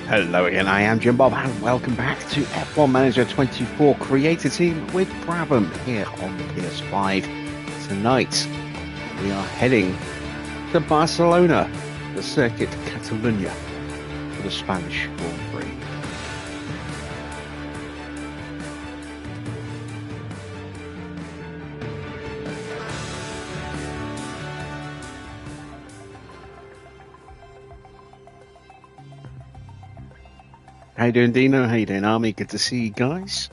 Hello again, I am Jim Bob and welcome back to F1 Manager 24 Creator Team with Brabham here on the PS5. Tonight we are heading to Barcelona, the circuit Catalunya, for the Spanish Grand Prix. How you doing, Dino? How you doing, Army? Good to see you guys.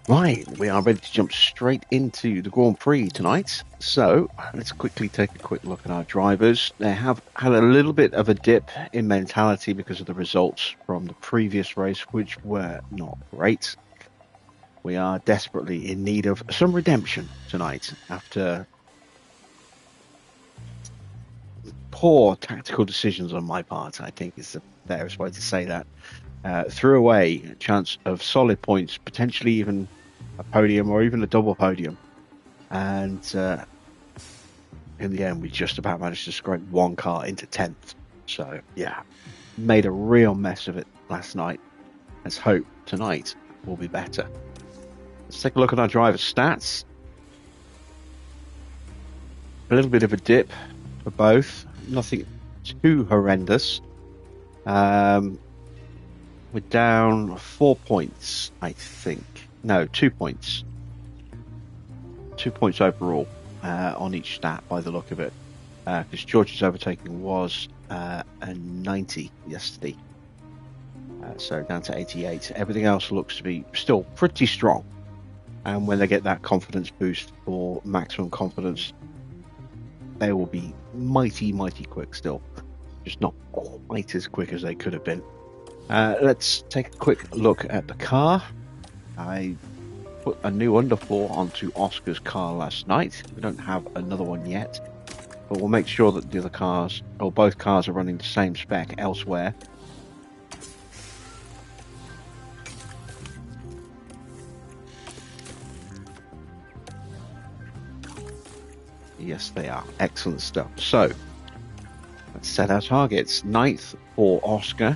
Right, we are ready to jump straight into the Grand Prix tonight. So, let's quickly take a quick look at our drivers. They have had a little bit of a dip in mentality because of the results from the previous race, which were not great. We are desperately in need of some redemption tonight after poor tactical decisions on my part, I think is the fairest way to say that. Threw away a chance of solid points, potentially even a podium or even a double podium. And in the end, we just about managed to scrape one car into 10th. So, yeah, made a real mess of it last night. Let's hope tonight will be better. Let's take a look at our driver stats. A little bit of a dip for both. Nothing too horrendous. We're down 4 points, I think. No, 2 points. 2 points overall on each stat by the look of it. Because George's overtaking was a 90 yesterday. So down to 88. Everything else looks to be still pretty strong. And when they get that confidence boost for maximum confidence, they will be mighty, mighty quick still. Just not quite as quick as they could have been. Let's take a quick look at the car. I put a new underfloor onto Oscar's car last night. We don't have another one yet, but we'll make sure that the other cars, or both cars, are running the same spec elsewhere. Yes, they are. Excellent stuff. So, let's set our targets. 9th for Oscar.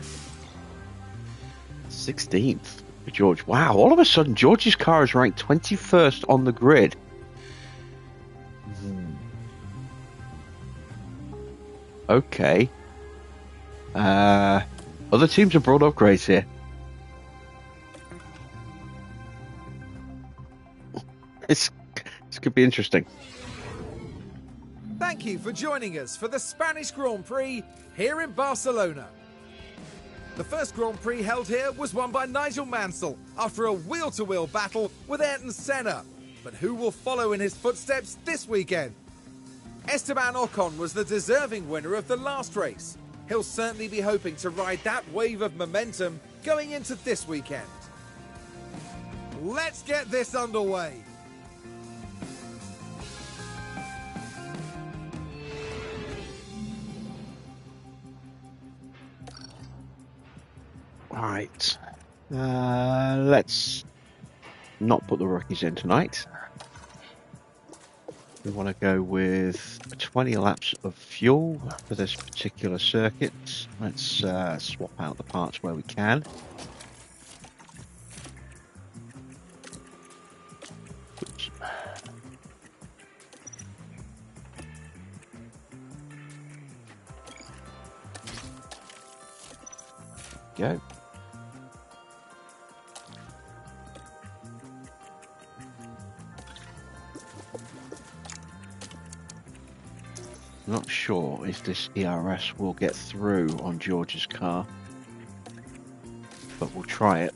16th for George. Wow, all of a sudden, George's car is ranked 21st on the grid. Okay. Other teams have brought upgrades here. This could be interesting. Thank you for joining us for the Spanish Grand Prix here in Barcelona. The first Grand Prix held here was won by Nigel Mansell after a wheel-to-wheel battle with Ayrton Senna. But who will follow in his footsteps this weekend? Esteban Ocon was the deserving winner of the last race. He'll certainly be hoping to ride that wave of momentum going into this weekend. Let's get this underway. Right, let's not put the rookies in tonight. We want to go with 20 laps of fuel for this particular circuit. Let's swap out the parts where we can. Oops. Go. Not sure if this ERS will get through on George's car, but we'll try it.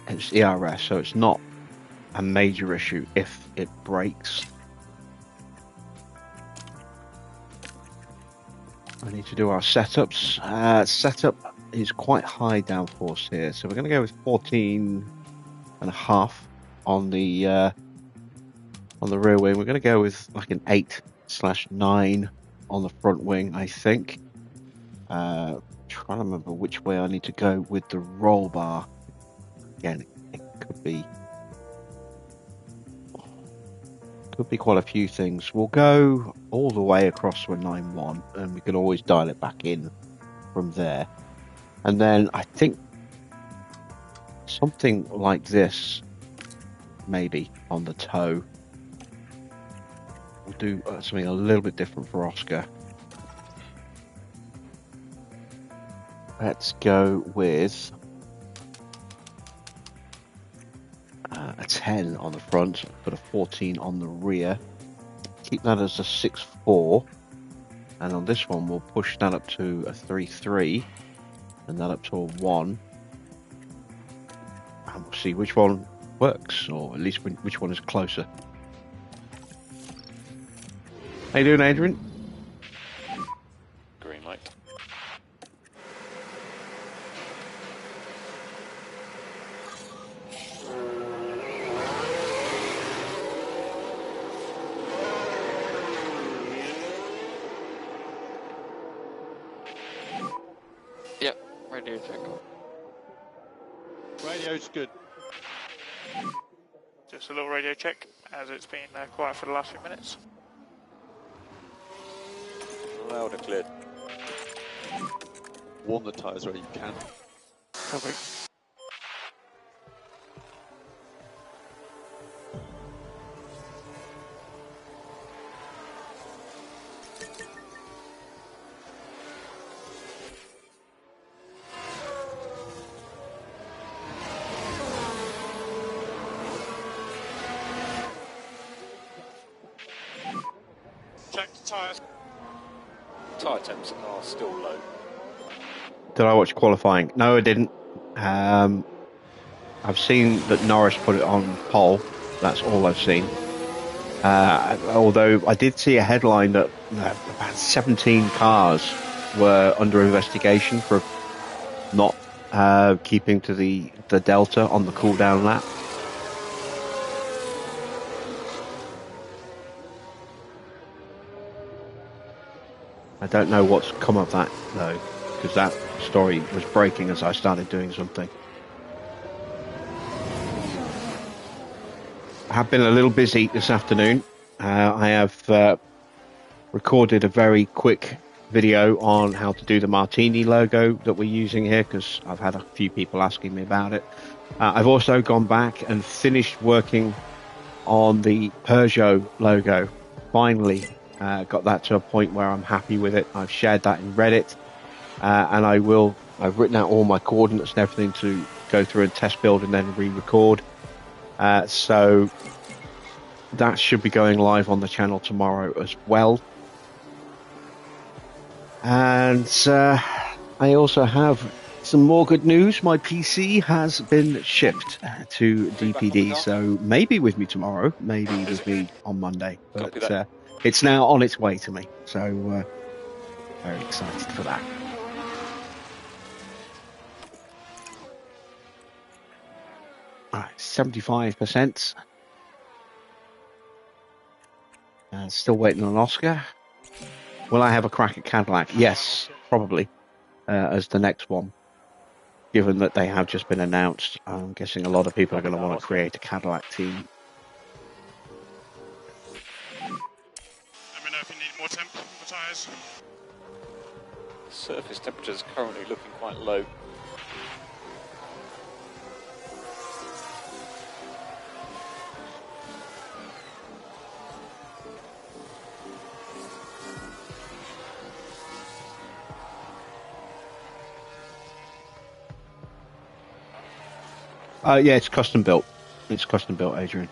It's ERS, so it's not a major issue if it breaks. I need to do our setups. Setup is quite high downforce here, so we're going to go with 14.5 on the rear wing. We're going to go with like an 8/9 on the front wing, I think. Trying to remember which way I need to go with the roll bar. Again, it could be quite a few things. We'll go all the way across to a 9.1 and we can always dial it back in from there. And then I think something like this, maybe on the toe. We'll do something a little bit different for Oscar. Let's go with a 10 on the front, put a 14 on the rear. Keep that as a 6.4. And on this one, we'll push that up to a 3.3 and that up to a 1. And we'll see which one works, or at least which one is closer. How you doing, Adrian? Green light. Yep, radio check. Radio's good. Just a little radio check, as it's been quiet for the last few minutes. Loud and clear. Warm the tyres where you can. Copy. Check the tyres. Tyre temps are still low. Did I watch qualifying? No, I didn't. I've seen that Norris put it on pole. That's all I've seen. Although I did see a headline that about 17 cars were under investigation for not keeping to the delta on the cool down lap. I don't know what's come of that though, because that story was breaking as I started doing something. I have been a little busy this afternoon. I have recorded a very quick video on how to do the Martini logo that we're using here, because I've had a few people asking me about it. I've also gone back and finished working on the Peugeot logo. Finally got that to a point where I'm happy with it. I've shared that in Reddit, and I've written out all my coordinates and everything to go through and test build and then re-record. So that should be going live on the channel tomorrow as well. And I also have some more good news. My PC has been shipped to DPD, so maybe with me tomorrow, maybe with me on Monday. But it's now on its way to me, so very excited for that. All right, 75%. Still waiting on Oscar. Will I have a crack at Cadillac? Yes, probably, as the next one. Given that they have just been announced, I'm guessing a lot of people are going to want to create a Cadillac team. Let me know if you need more temp for tyres. Surface temperatures currently looking quite low. Yeah, it's custom built. It's custom built, Adrian.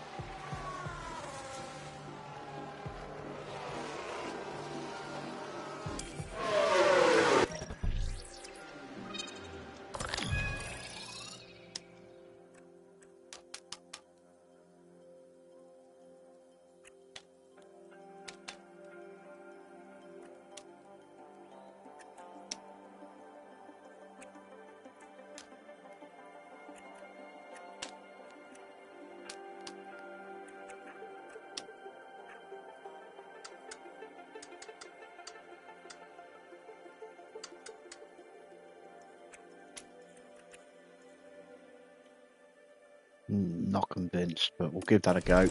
Not convinced, but we'll give that a go.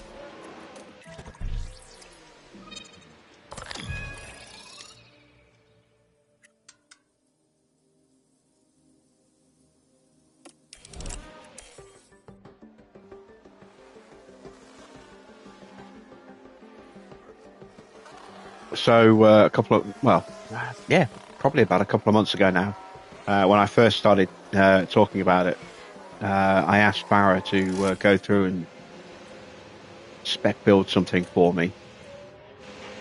So a couple of, well, yeah, probably about a couple of months ago now, when I first started talking about it, I asked Farah to go through and spec build something for me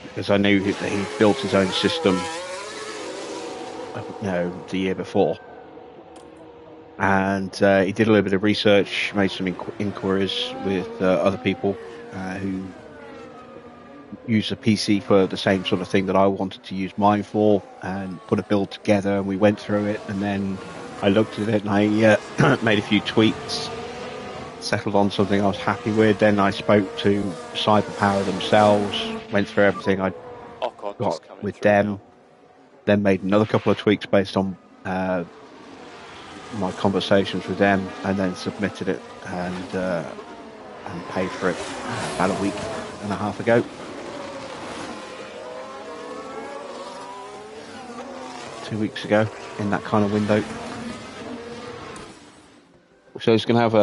because I knew that he built his own system, the year before, and he did a little bit of research, made some inquiries with other people who use a PC for the same sort of thing that I wanted to use mine for, and put a build together. And we went through it, and then I looked at it and I made a few tweaks, settled on something I was happy with. Then I spoke to Cyberpower themselves, went through everything I Ocon got just coming with through them, now. then made another couple of tweaks based on my conversations with them, and then submitted it and paid for it about a week and a half ago. 2 weeks ago, in that kind of window. So it's going to have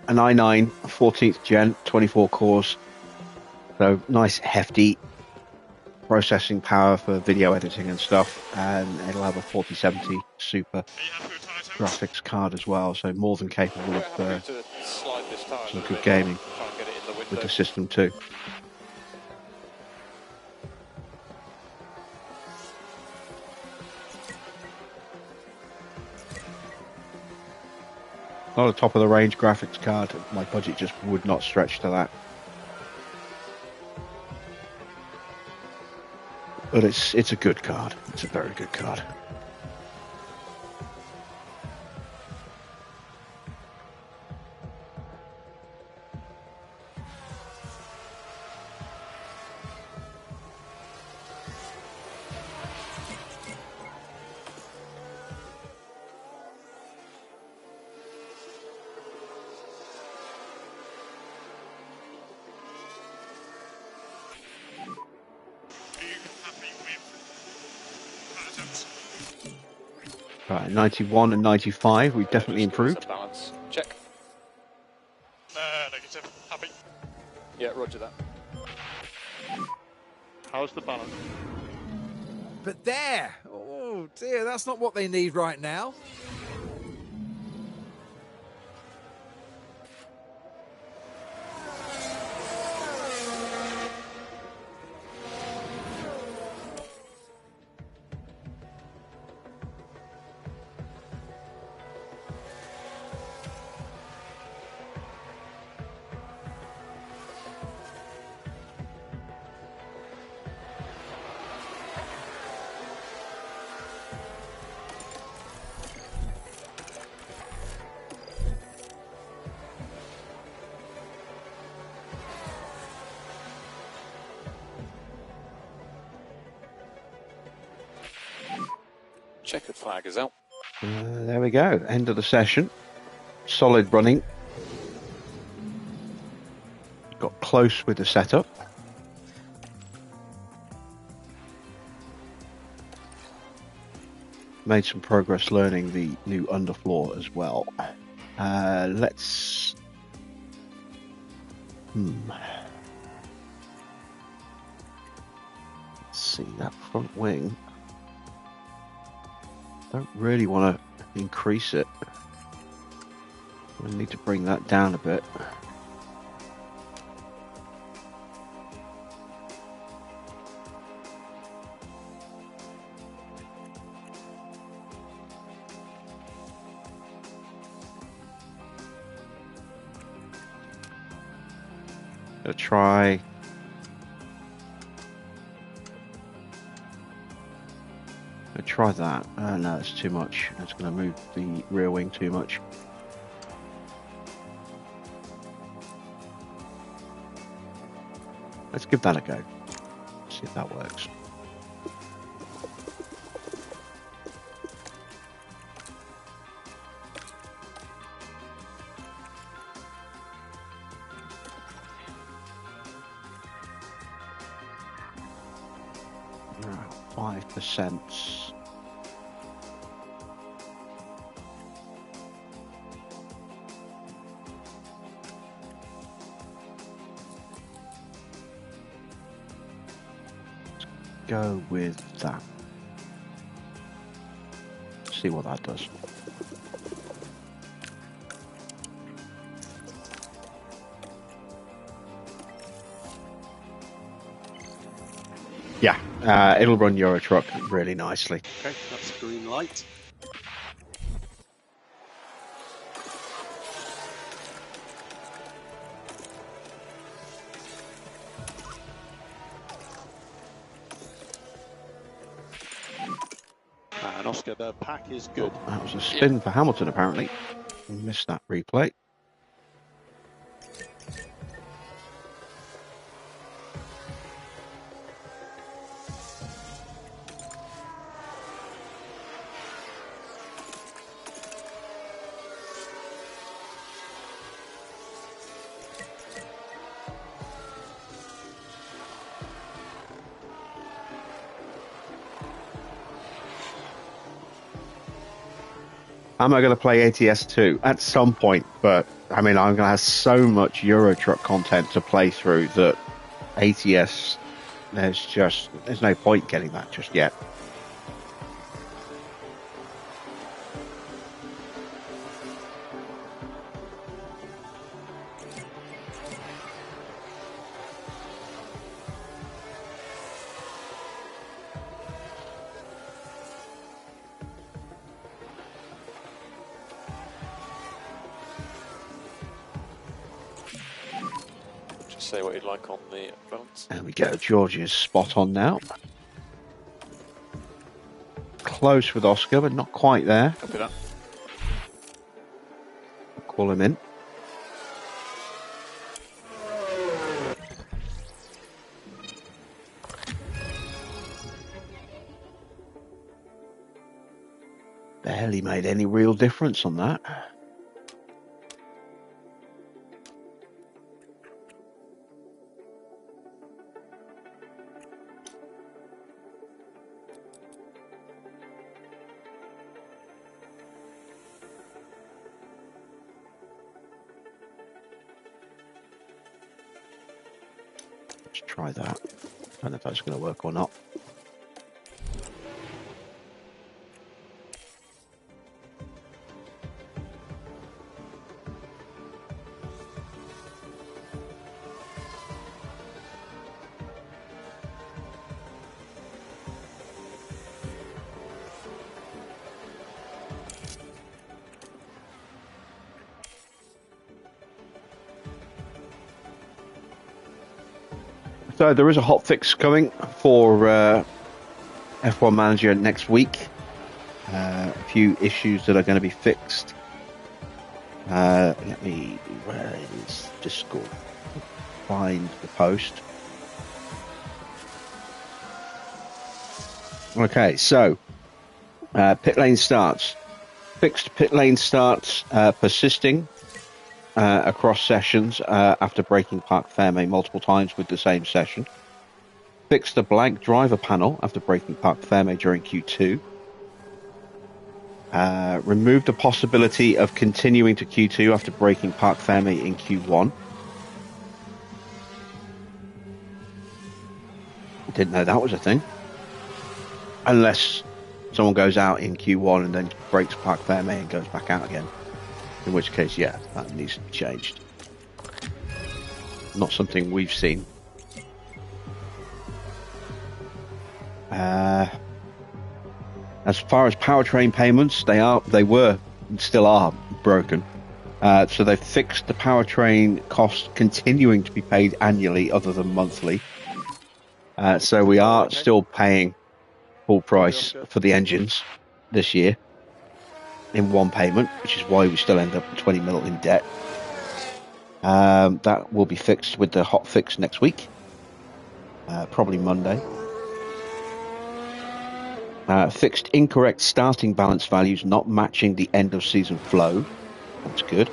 an i9 14th gen, 24 cores. So nice hefty processing power for video editing and stuff. And it'll have a 4070 Super Are you happy with tyre temps? graphics card as well. So more than capable We're of happy to slide this tyre a some little good bit, gaming try and get it in the window. with the system too. Not a top of the range graphics card. My budget just would not stretch to that. But it's a good card. It's a very good card. Are you happy with tyre temps? Right, 91 and 95, we've definitely Just give us a improved. balance. Check. Negative. Happy. Yeah, roger that. How's the balance? But there! Oh dear, that's not what they need right now. Checkered flag is out. There we go, end of the session. Solid running. Got close with the setup. Made some progress learning the new underfloor as well. Let's see, that front wing. Don't really want to increase it. We need to bring that down a bit. Gonna try. Try that. No, it's too much. It's going to move the rear wing too much. Let's give that a go. See if that works. Right, 5%. go with that. See what that does. Yeah, it'll run Euro Truck really nicely. Okay, that's green light. And Oscar, the pack is good. That was a spin for Hamilton, apparently. Missed that replay. Am I going to play ATS 2 at some point? But I mean, I'm going to have so much Euro Truck content to play through that ATS, there's no point getting that just yet. Say what you'd like on the phones. There we go. George is spot on now. Close with Oscar, but not quite there. Copy that. Call him in. Barely made any real difference on that. Try that. Don't know if that's going to work or not. So there is a hot fix coming for F1 Manager next week. A few issues that are going to be fixed. Let me, where is Discord? Find the post. Okay, so pit lane starts. Fixed pit lane starts persisting across sessions after breaking Parc Fermé multiple times with the same session. Fixed the blank driver panel after breaking Parc Fermé during Q2. Removed the possibility of continuing to Q2 after breaking Parc Fermé in Q1. Didn't know that was a thing. Unless someone goes out in Q1 and then breaks Parc Fermé and goes back out again. In which case, yeah, that needs to be changed. Not something we've seen. As far as powertrain payments, they were, still are broken. So they've fixed the powertrain cost continuing to be paid annually other than monthly. So we are still paying full price for the engines this year in one payment, which is why we still end up with 20 mil in debt. That will be fixed with the hot fix next week, probably Monday. Fixed incorrect starting balance values not matching the end of season flow. That's good.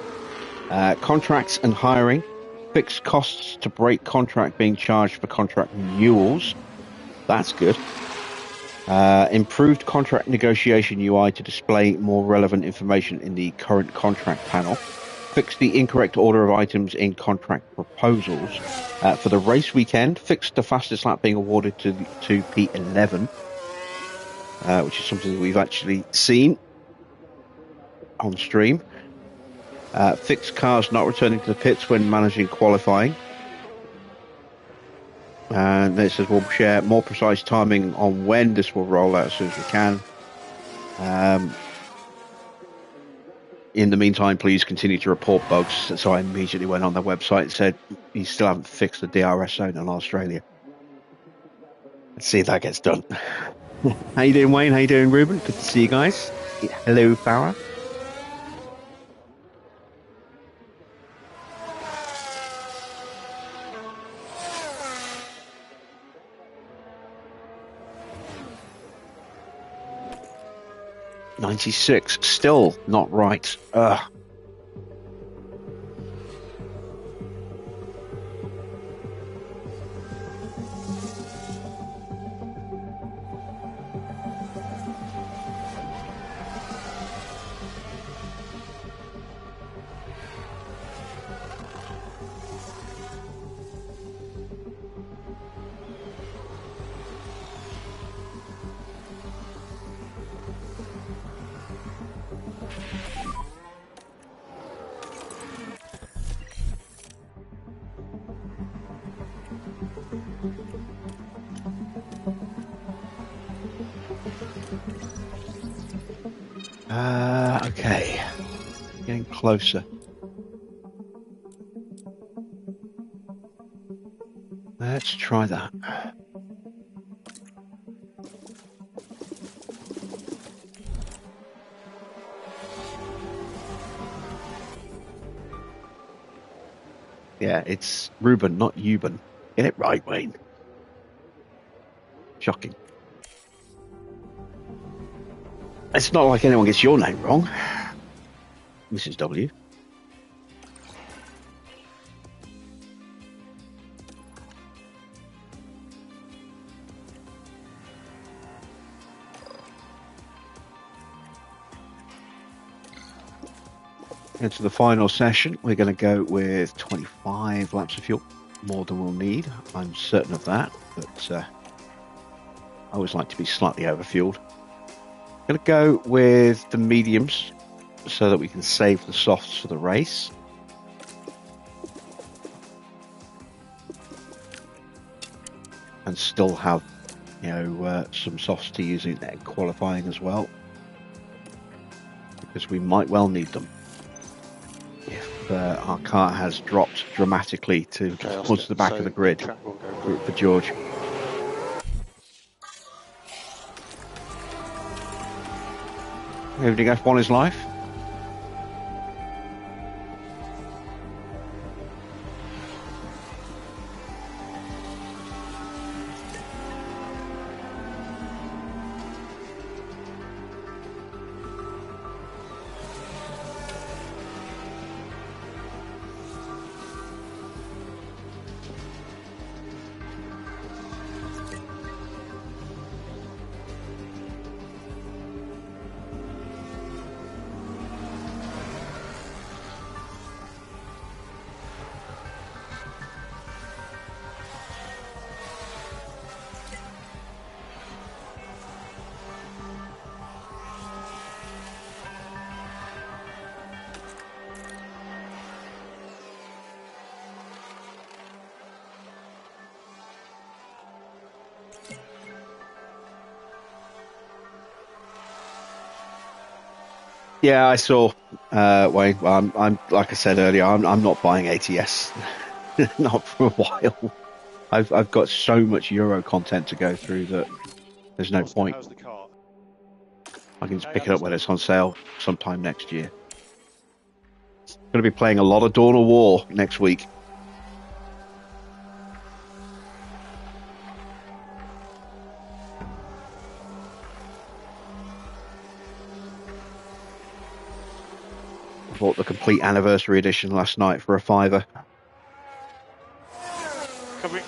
Contracts and hiring. Fixed costs to break contract being charged for contract renewals. That's good. Improved contract negotiation UI to display more relevant information in the current contract panel. fixed the incorrect order of items in contract proposals. For the race weekend, fixed the fastest lap being awarded to P11, which is something that we've actually seen on stream. Fixed cars not returning to the pits when managing qualifying. And it says we'll share more precise timing on when this will roll out as soon as we can. In the meantime, please continue to report bugs. So I immediately went on their website and said, you still haven't fixed the DRS zone in Australia. Let's see if that gets done. How you doing, Wayne? How you doing, Ruben? Good to see you guys. Hello, Farah. .96, still not right. Ugh. Okay. Getting closer. Let's try that. Yeah, it's Ruben, not Euban. Get it right, Wayne. Shocking. It's not like anyone gets your name wrong, Mrs. W. Into the final session, we're going to go with 25 laps of fuel, more than we'll need. I'm certain of that, but I always like to be slightly overfueled. Going to go with the mediums so that we can save the softs for the race. And still have, some softs to use in qualifying as well. Because we might well need them. If our car has dropped dramatically towards the back of the grid for George. Everything F1 is life. Yeah, I saw. Wayne, I'm like I said earlier, I'm not buying ATS, not for a while. I've got so much Euro content to go through that there's no point. How's the car? I can just pick it up when it's on sale sometime next year. Going to be playing a lot of Dawn of War next week. Bought the complete anniversary edition last night for £5. Covering.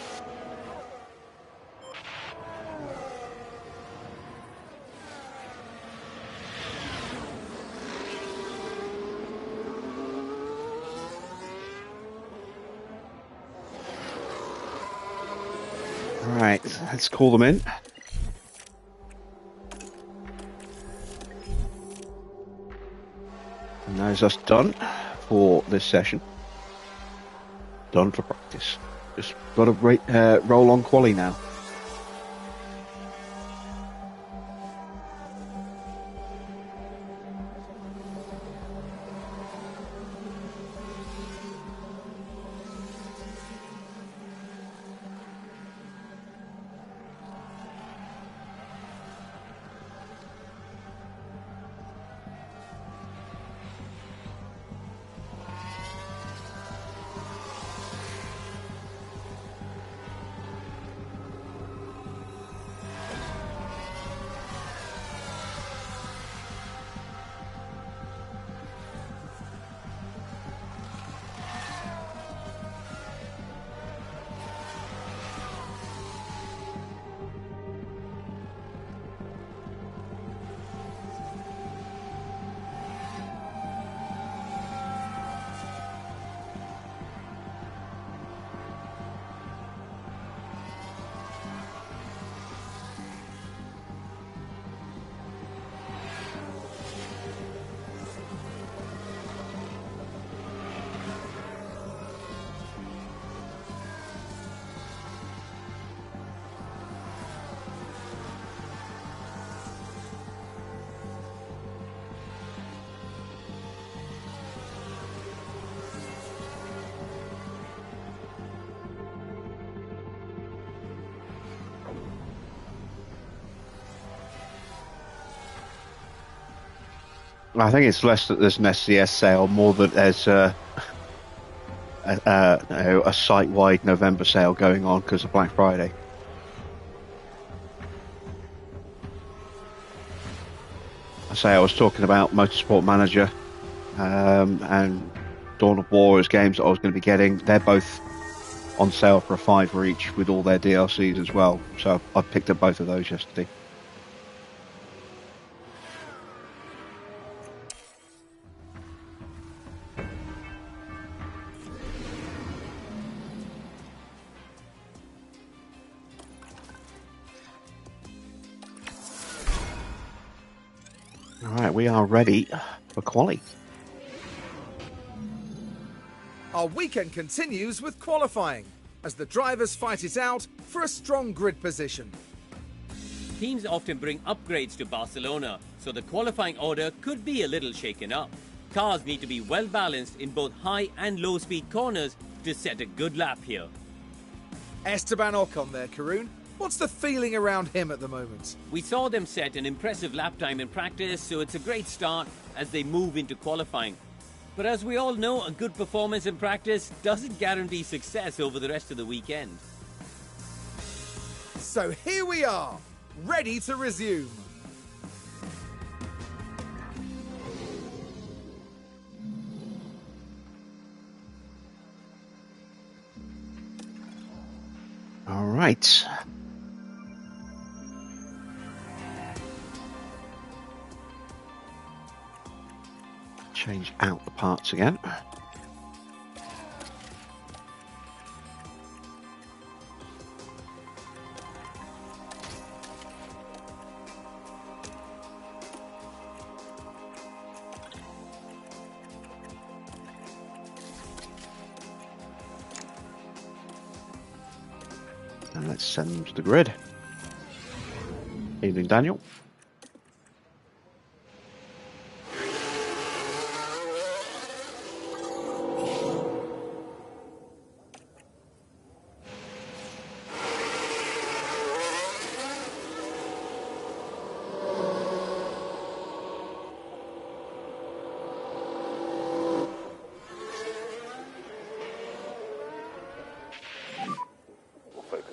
let's call them in. And that is us done for this session. Done for practice. Just got to roll on quali now. I think it's less that there's an SCS sale, more that there's a site-wide November sale going on because of Black Friday. I was talking about Motorsport Manager and Dawn of War as games that I was going to be getting. They're both on sale for $5 each with all their DLCs as well. So I picked up both of those yesterday. Alright, we are ready for quali. Our weekend continues with qualifying, as the drivers fight it out for a strong grid position. Teams often bring upgrades to Barcelona, so the qualifying order could be a little shaken up. Cars need to be well balanced in both high and low speed corners to set a good lap here. Esteban Ocon there, Karun. What's the feeling around him at the moment? We saw them set an impressive lap time in practice, so it's a great start as they move into qualifying. But as we all know, a good performance in practice doesn't guarantee success over the rest of the weekend. So here we are, ready to resume. All right. Change out the parts again. And let's send them to the grid. Evening, Daniel.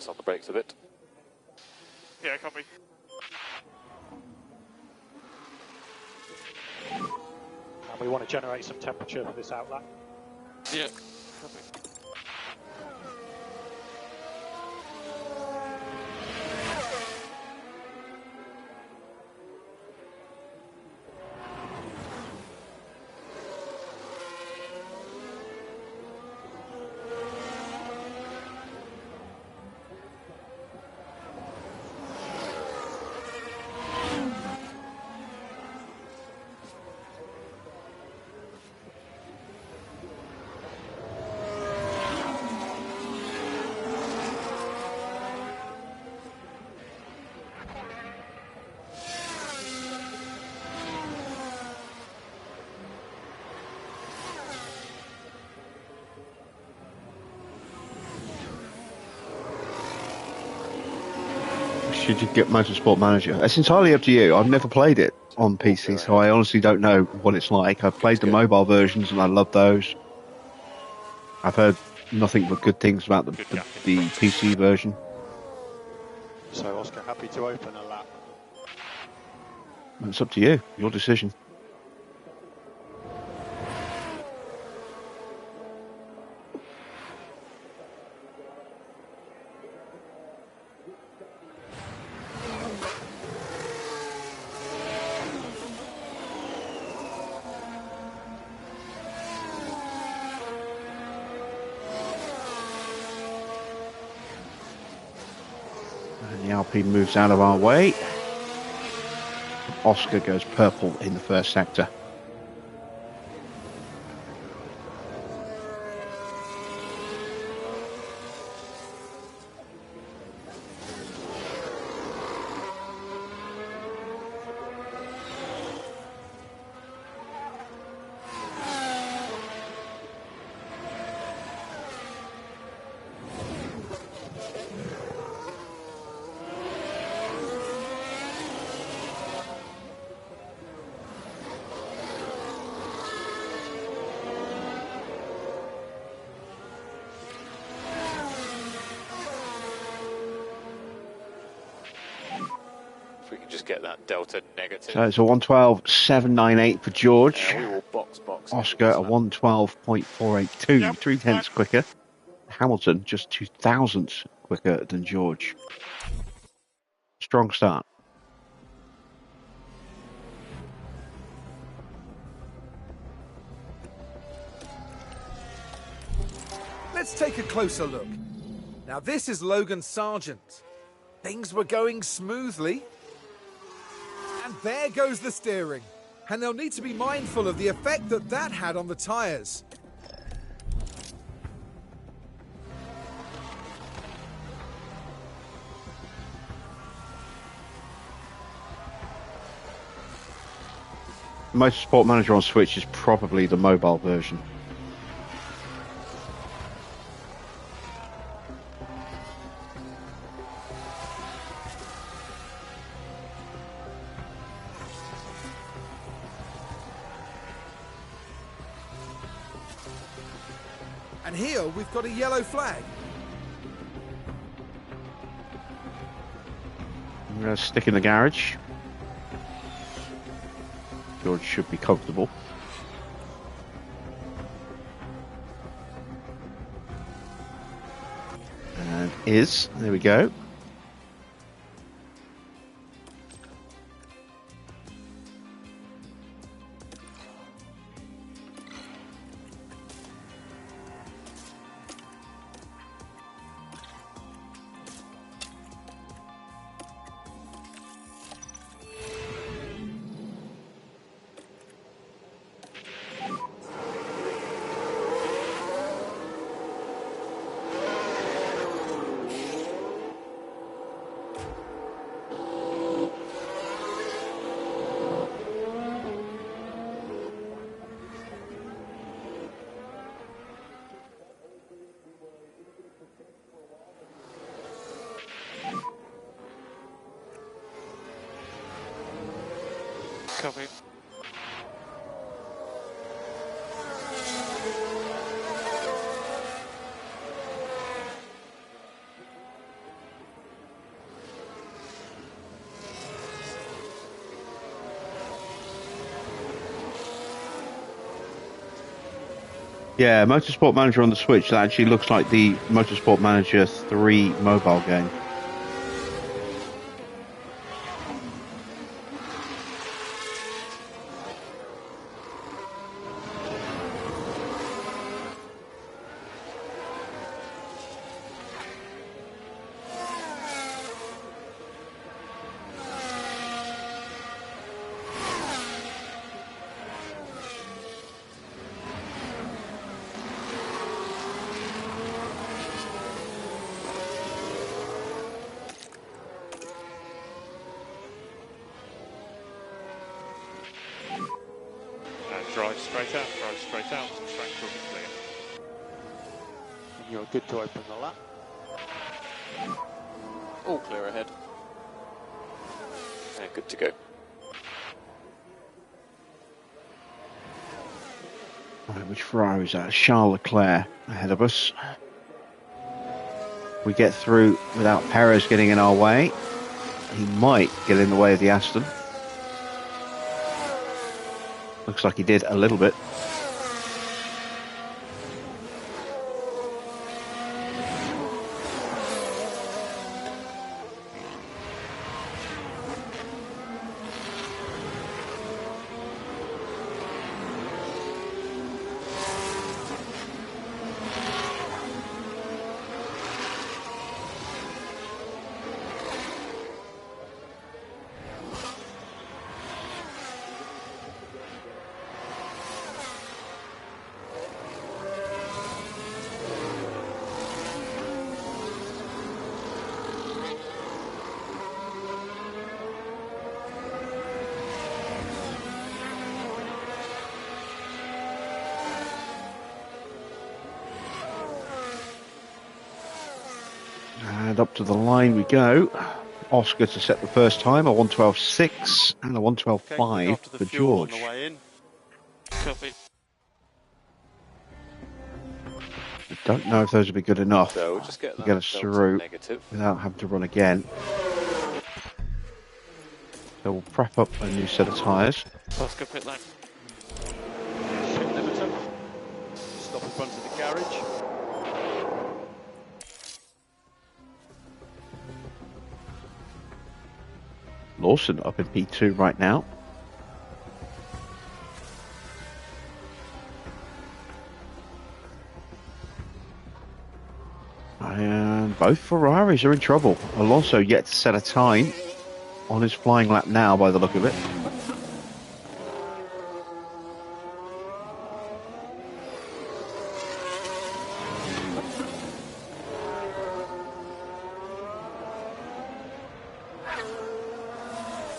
On the brakes a bit. Yeah, copy. And we want to generate some temperature for this outlap. Yeah, copy. should you get Motorsport Manager? It's entirely up to you. I've never played it on PC, so I honestly don't know what it's like. I've played the mobile versions and I love those. I've heard nothing but good things about the PC version. So Oscar, happy to open a lap. It's up to you. Your decision. And the Alpine moves out of our way. Oscar goes purple in the first sector. We can just get that delta negative. So it's a 112.798 for George. Yeah, we will box. Oscar a 112.482, Yep. 0.3 quicker. Hamilton just 0.02 quicker than George. Strong start. Let's take a closer look. Now this is Logan Sargent. Things were going smoothly. And there goes the steering. And they'll need to be mindful of the effect that that had on the tyres. Motorsport Manager on Switch is probably the mobile version. And here we've got a yellow flag. I'm going to stick in the garage. George should be comfortable. And is. There we go. Copy. Yeah, Motorsport Manager on the Switch, that actually looks like the Motorsport Manager 3 mobile game. Drive straight out, track will be clear. And you're good to open the lap. All clear ahead. good to go. Right, which Ferrari is that? Charles Leclerc ahead of us. We get through without Perez getting in our way. He might get in the way of the Aston. Looks like he did a little bit. And up to the line we go. Oscar to set the first time, a 1:12.6 and a 1:12.5 for George. On the way in. Copy. I don't know if those would be good enough So we'll just get to that get us delta through negative. without having to run again. So we'll prep up a new set of tyres. Oscar pit lane. Pit limiter. Stop in front of the garage. Lawson up in P2 right now. And both Ferraris are in trouble. Alonso yet to set a time on his flying lap now by the look of it.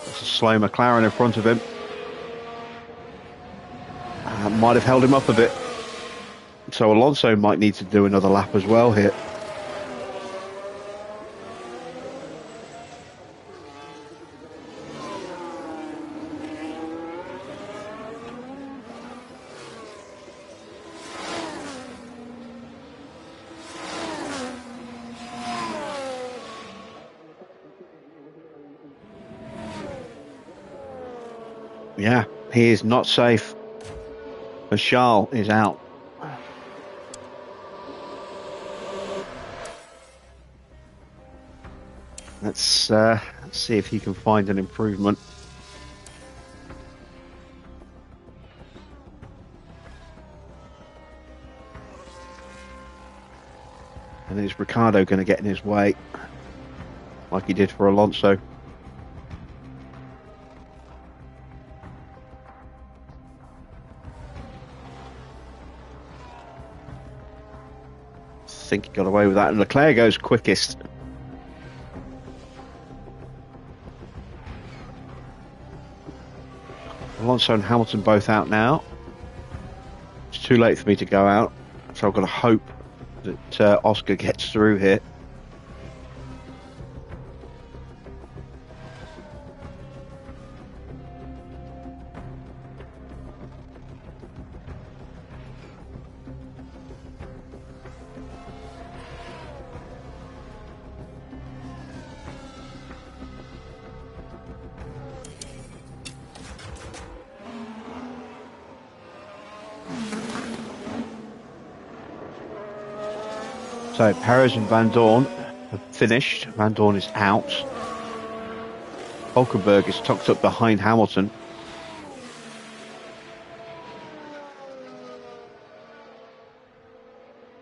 There's a slow McLaren in front of him. Might have held him up a bit. So Alonso might need to do another lap as well here. Yeah, he is not safe. And Charles is out. Let's see if he can find an improvement. And is Ricciardo going to get in his way like he did for Alonso? I think he got away with that, and Leclerc goes quickest. Alonso and Hamilton both out now. It's too late for me to go out, so I've got to hope that Oscar gets through here. So Perez and Van Dorn have finished. Van Dorn is out. Hulkenberg is tucked up behind Hamilton.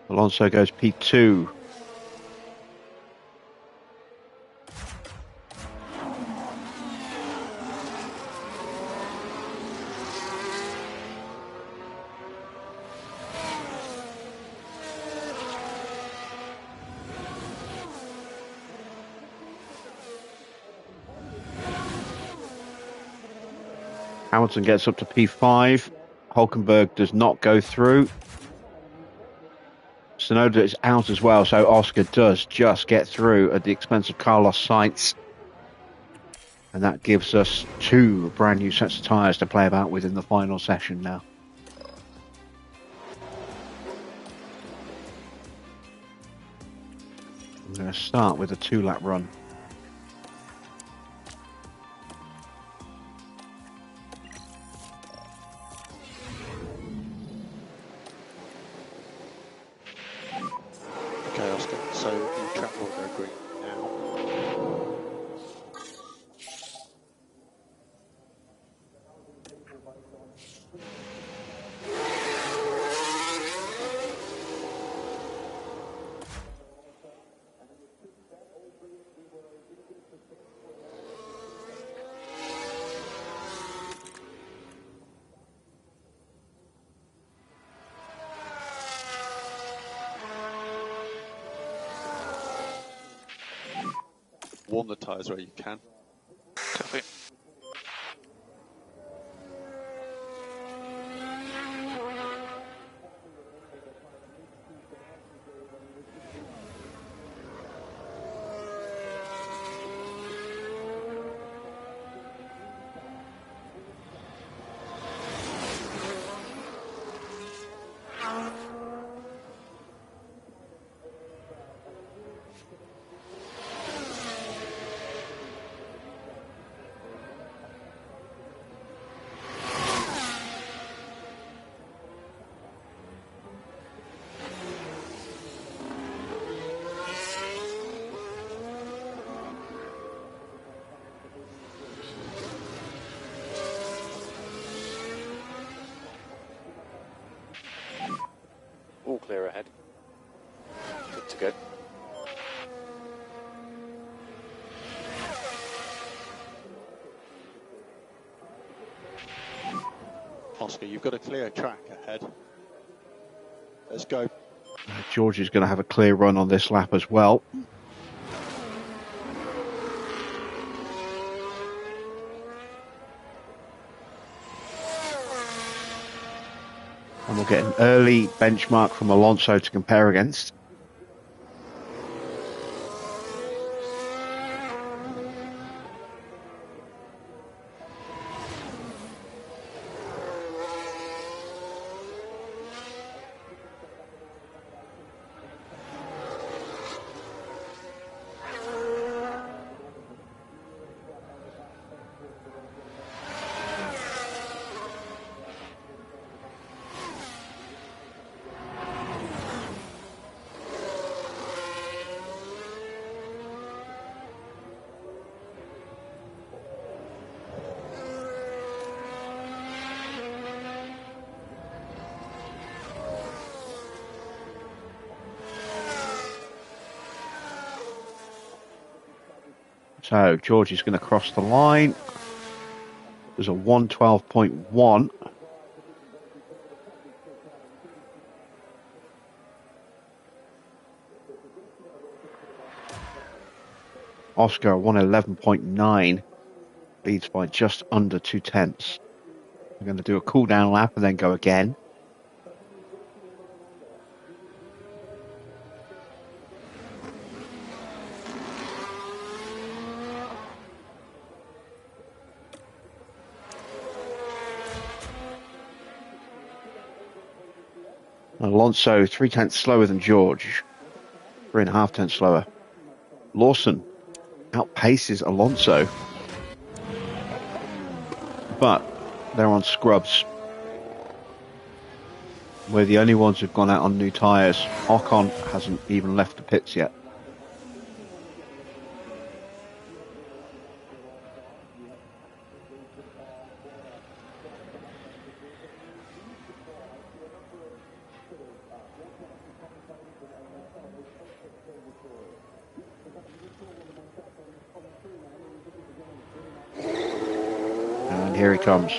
Alonso goes P2. Hamilton gets up to P5. Hulkenberg does not go through. Tsunoda is out as well, so Oscar does just get through at the expense of Carlos Sainz. And that gives us 2 brand new sets of tyres to play about with in the final session now. I'm going to start with a 2-lap run. Okay, Oscar, so the track will go green now. Warm the tyres where you can. Copy. All clear ahead. Good to go. Oscar, you've got a clear track ahead. Let's go. George is going to have a clear run on this lap as well. And we'll get an early benchmark from Alonso to compare against. So George is going to cross the line. There's a 112.1. Oscar 111.9 leads by just under 2/10. We're going to do a cool down lap and then go again. Alonso 0.3 slower than George, 3.5 slower. Lawson outpaces Alonso, but they're on scrubs. We're the only ones who've gone out on new tyres. Ocon hasn't even left the pits yet. And here he comes.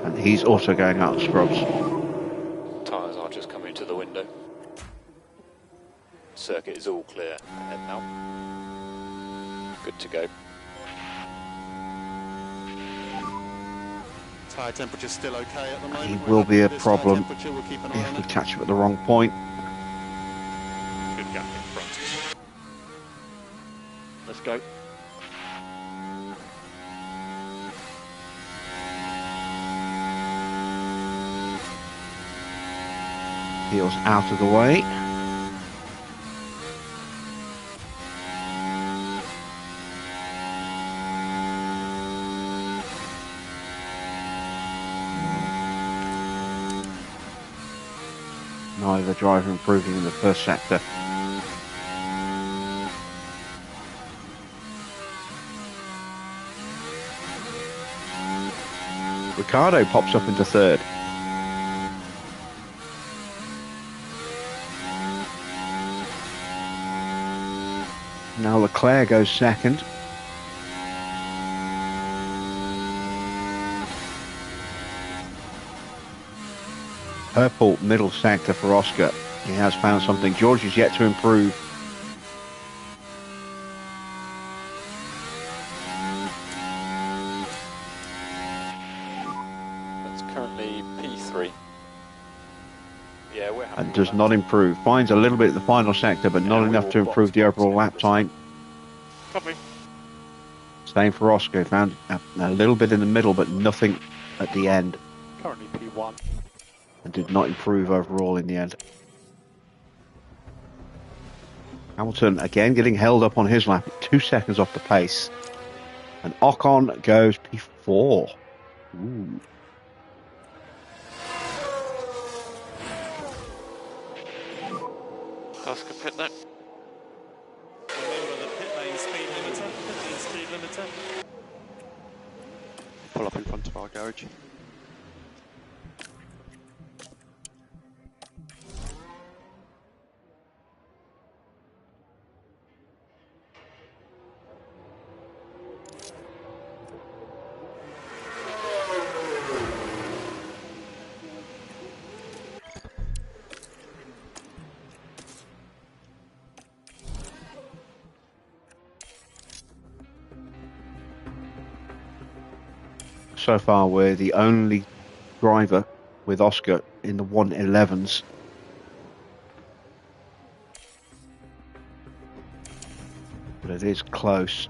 And he's also going out on scrubs. Tyres are just coming to the window. Circuit is all clear ahead now. Good to go. Tyre temperature's still okay at the moment. He will be a problem We'll keep an eye if on we it. catch him at the wrong point. Good gap in front. Let's go. Heels out of the way. Neither driver improving in the first sector. Ricardo pops up into third. Now Leclerc goes second. Purple middle sector for Oscar. He has found something. George is yet to improve. That's currently P3. Yeah, we're happy And with does that. not improve. Finds a little bit at the final sector, but not we enough will to improve box the overall lap in. time. Copy. Same for Oscar. Found a little bit in the middle, but nothing at the end. Currently P1. And did not improve overall in the end. Hamilton again getting held up on his lap, 2 seconds off the pace. And Ocon goes P4. Ooh. Oscar, pit that. Remember the pit lane speed limiter. Pull up in front of our garage. So far, we're the only driver with Oscar in the 111s. But it is close.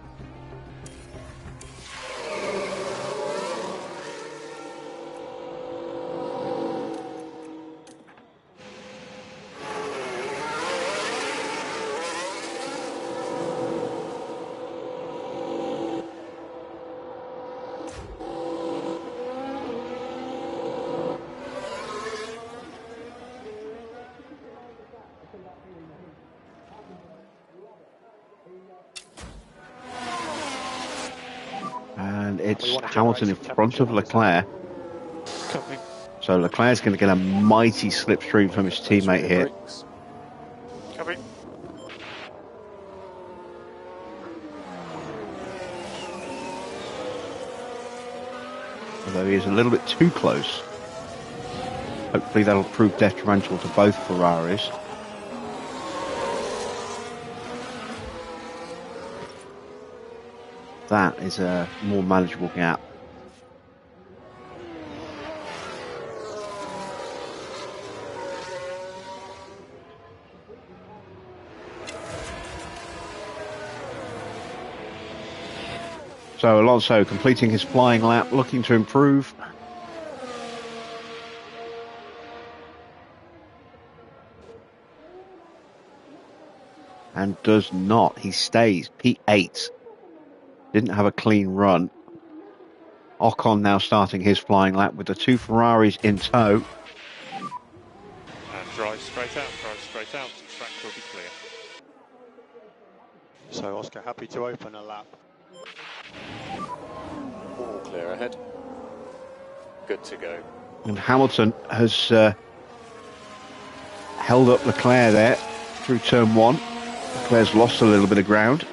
And it's Hamilton in front of Leclerc. Copy. So Leclerc's going to get a mighty slipstream from his teammate here. Copy. Although he is a little bit too close. Hopefully that'll prove detrimental to both Ferraris. That is a more manageable gap. So Alonso completing his flying lap, looking to improve. And does not. He stays P8. Didn't have a clean run. Ocon now starting his flying lap with the 2 Ferraris in tow. And drive straight out, track will be clear. So Oscar happy to open a lap. All clear ahead. Good to go. And Hamilton has held up Leclerc there through turn 1. Leclerc's lost a little bit of ground.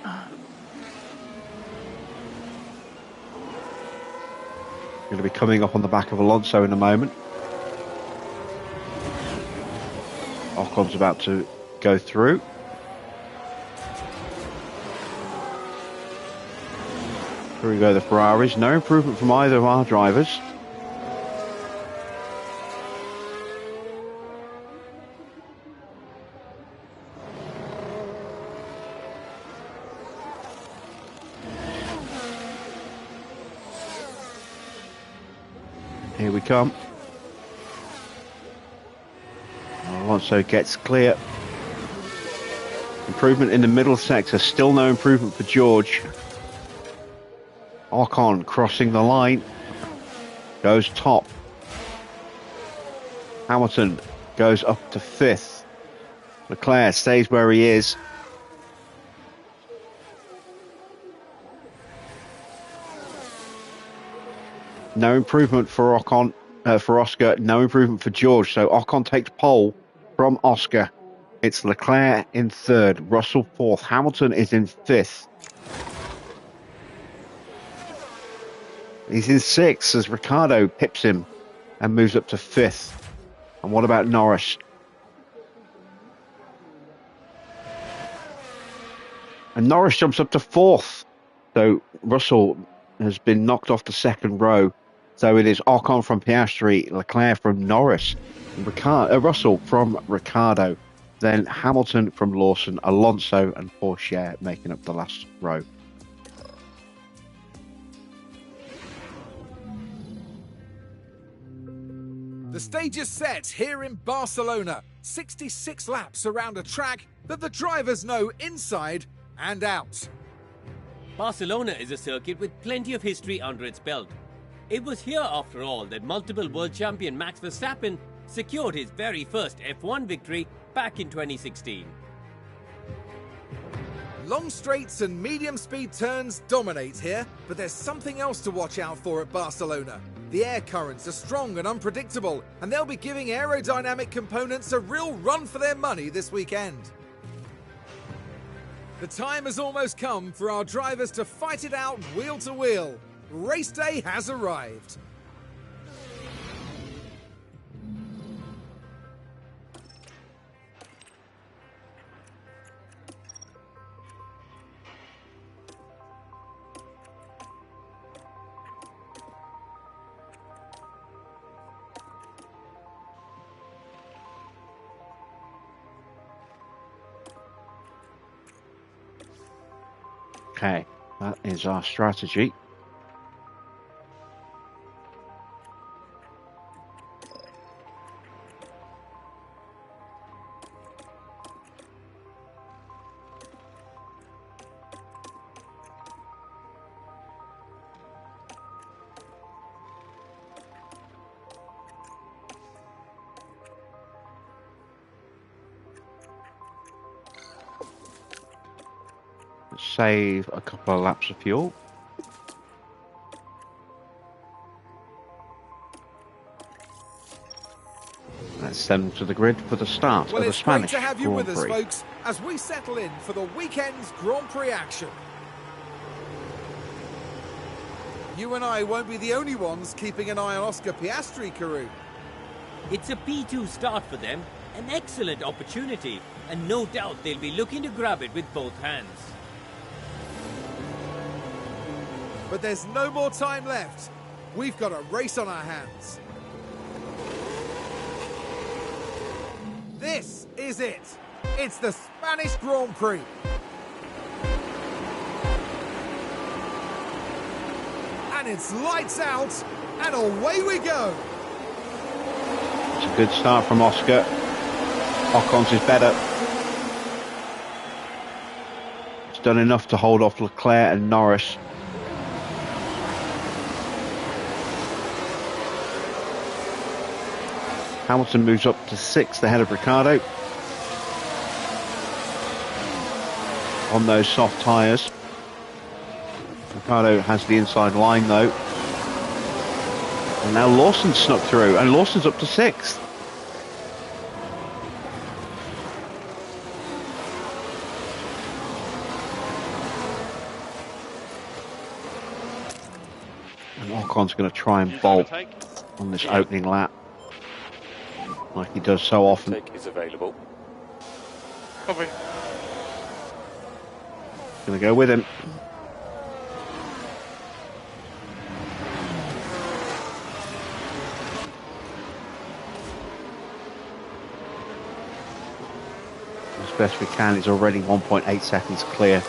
Going to be coming up on the back of Alonso in a moment. Ocon's about to go through. Here we go, the Ferraris. No improvement from either of our drivers. Here we come. Alonso gets clear. Improvement in the middle sector. Still no improvement for George. Ocon crossing the line. Goes top. Hamilton goes up to 5th. Leclerc stays where he is. No improvement for Ocon, for Oscar. No improvement for George. So Ocon takes pole from Oscar. It's Leclerc in 3rd. Russell 4th. Hamilton is in 5th. He's in 6th as Ricciardo pips him and moves up to 5th. And what about Norris? And Norris jumps up to 4th. So Russell has been knocked off the 2nd row. So it is Ocon from Piastri, Leclerc from Norris, Russell from Ricciardo, then Hamilton from Lawson, Alonso and Pourchaire making up the last row. The stage is set here in Barcelona. 66 laps around a track that the drivers know inside and out. Barcelona is a circuit with plenty of history under its belt. It was here, after all, that multiple world champion Max Verstappen secured his very first F1 victory back in 2016. Long straights and medium speed turns dominate here, but there's something else to watch out for at Barcelona. The air currents are strong and unpredictable, and they'll be giving aerodynamic components a real run for their money this weekend. The time has almost come for our drivers to fight it out wheel to wheel. Race day has arrived. Okay, that is our strategy. Save a couple of laps of fuel. Let's send them to the grid for the start Well, of the it's great Spanish to have you Grand with us, Prix. folks, as we settle in for the weekend's Grand Prix action. You and I won't be the only ones keeping an eye on Oscar Piastri, Karoo. It's a P2 start for them, an excellent opportunity, and no doubt they'll be looking to grab it with both hands. But there's no more time left. We've got a race on our hands. This is it. It's the Spanish Grand Prix. And it's lights out, and away we go. It's a good start from Oscar. Ocon's is better. It's done enough to hold off Leclerc and Norris. Hamilton moves up to 6th ahead of Ricciardo on those soft tyres. Ricciardo has the inside line though. And now Lawson snuck through, and Lawson's up to 6th. And Ocon's going to try and bolt on this opening lap, like he does so often. Take is available. Copy. Going to go with him. As best we can, it's already 1.8 seconds clear.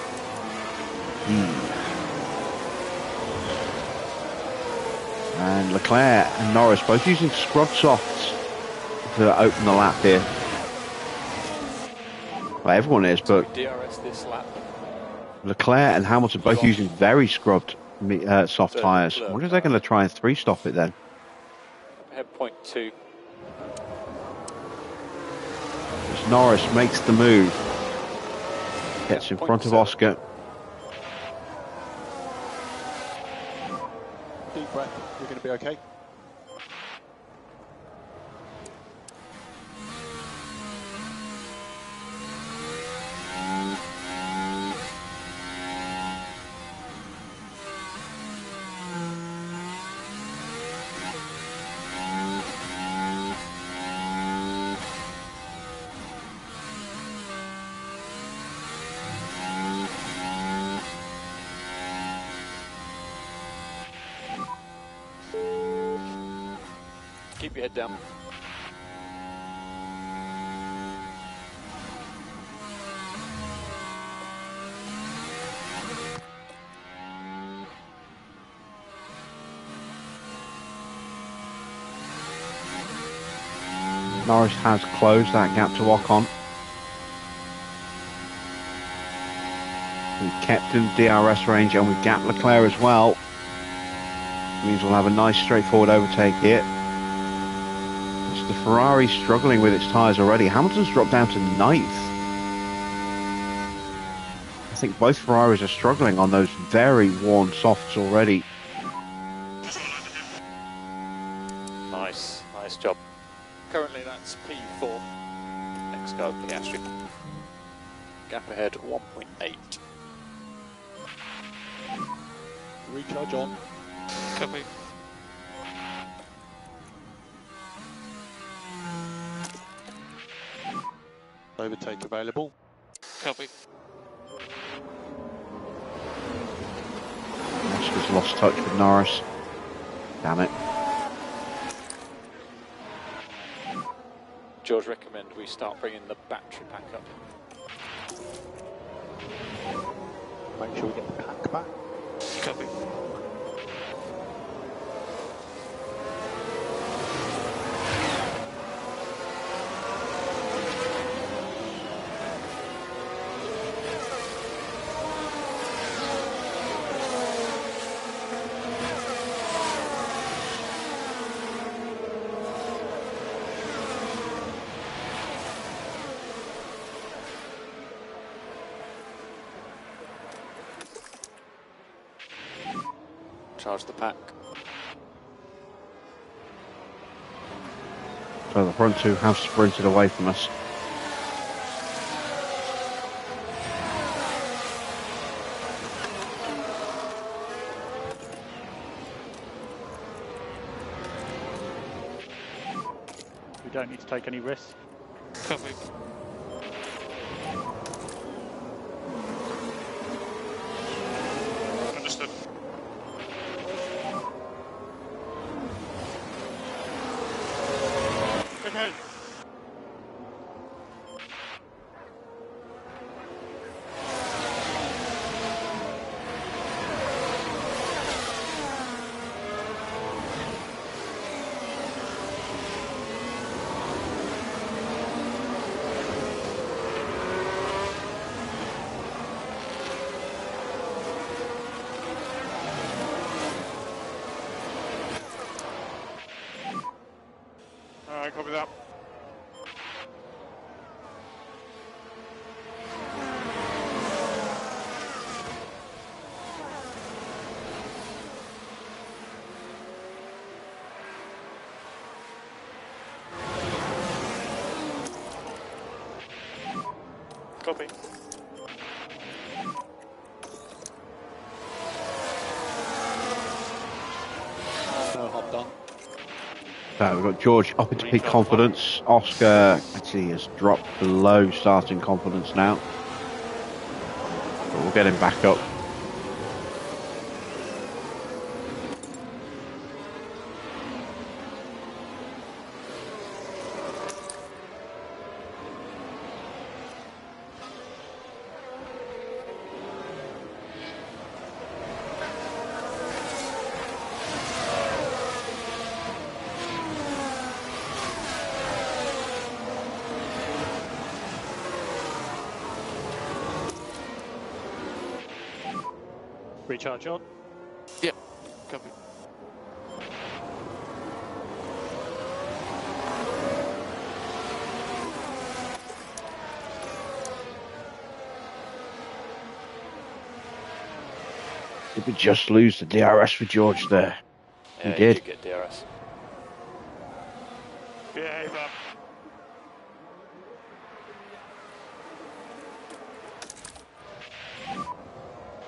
And Leclerc and Norris both using scrub softs to open the lap here. Well, everyone is, but DRS this lap. Leclerc and Hamilton both using very scrubbed soft Third tyres. I Leclerc. wonder if they're going to try and 3-stop it then. Ahead 0.2. As Norris makes the move. Gets in front of 0.7. Oscar. Deep breath. You're going to be okay. Keep your head down. Norris has closed that gap to Ocon. We've kept in DRS range and we've gapped Leclerc as well. Means we'll have a nice straightforward overtake here. It's the Ferrari struggling with its tyres already. Hamilton's dropped down to 9th. I think both Ferraris are struggling on those very worn softs already. Nice job. Currently that's P4. Next go, Piastri. Gap ahead 1.8. Recharge on. Copy. Overtake available. Copy. Oscar's lost touch with Norris. Damn it. George, recommend we start bringing the battery pack up. Make sure we get the pack back. Copy. Charge the pack. So the front two have sprinted away from us. We don't need to take any risks. Copy. Understood. Okay. Alright, copy that. Copy. No hop done. So we've got George up into peak confidence. Oscar actually has dropped below starting confidence now. But we'll get him back up. recharge on. Yep, copy. Did we just lose the DRS for George there? Yeah, We did. You get DRS. Behave up.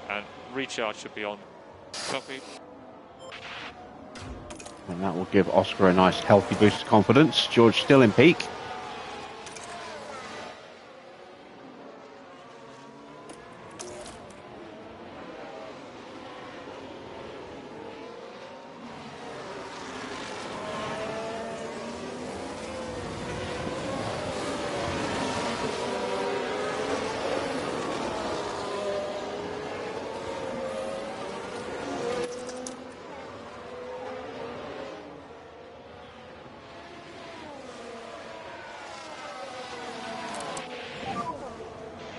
And recharge should be on. Copy. And that will give Oscar a nice healthy boost of confidence. George still in peak.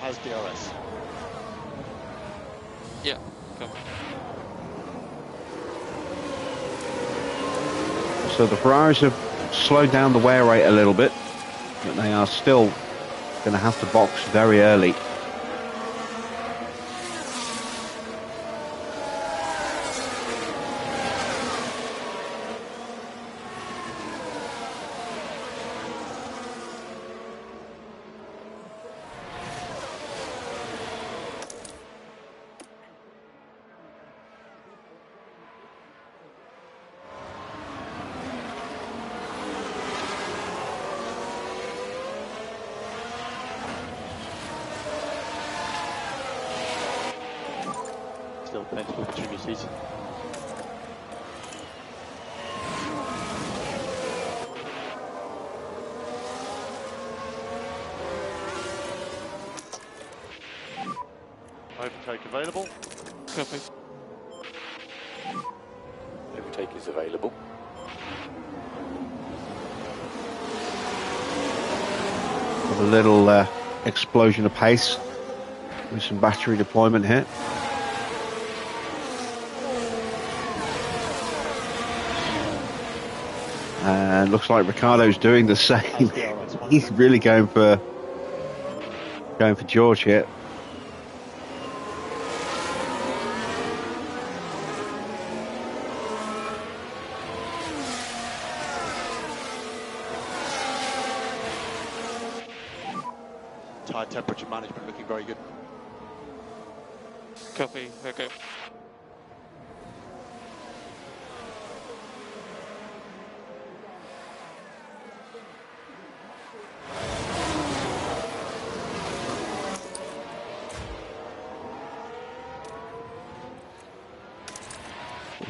Has DRS. Yeah, copy. So the Ferraris have slowed down the wear rate a little bit, but they are still going to have to box very early. Still plenty of opportunities. Overtake available. Copy. Overtake is available. With a little explosion of pace with some battery deployment here. And looks like Ricardo's doing the same. He's really going for George here. Tyre temperature management looking very good. Copy. Okay.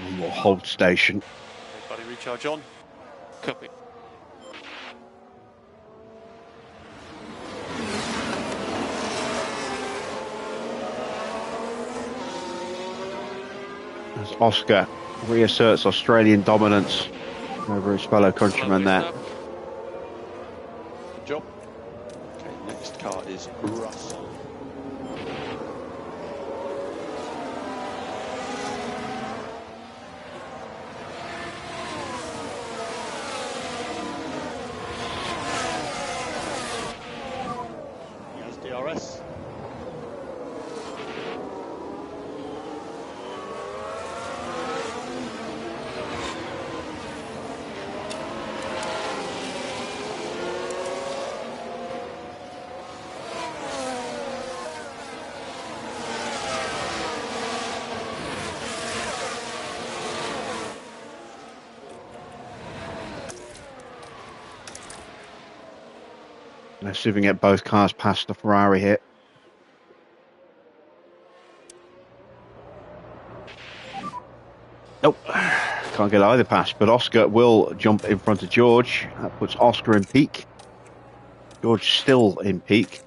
One more hold station. Everybody recharge on. Copy. As Oscar reasserts Australian dominance over his fellow countryman there. Lovely Good job. Okay, next car is Russell. He has DRS. Let's see if we can get both cars past the Ferrari here. Nope, can't get either past, but Oscar will jump in front of George. That puts Oscar in peak. George still in peak.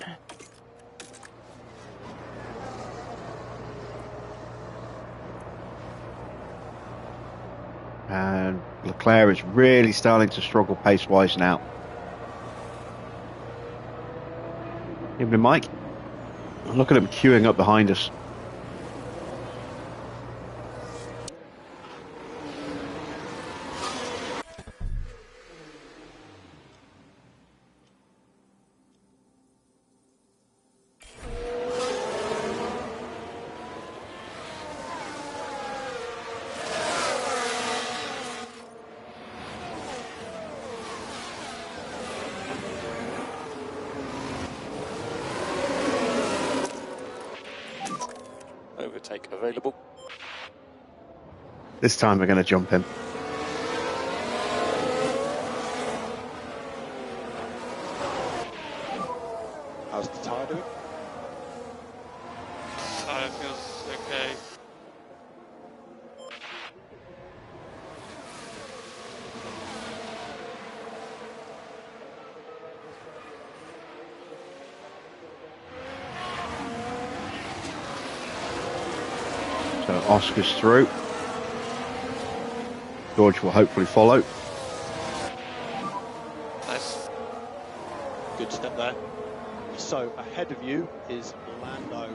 And Leclerc is really starting to struggle pace-wise now. Evening, Mike. Look at him queuing up behind us. available. This time we're going to jump him. How's the tyre doing? Tyre feels okay. So Oscar's through. George will hopefully follow. Nice. Good step there. So ahead of you is Lando.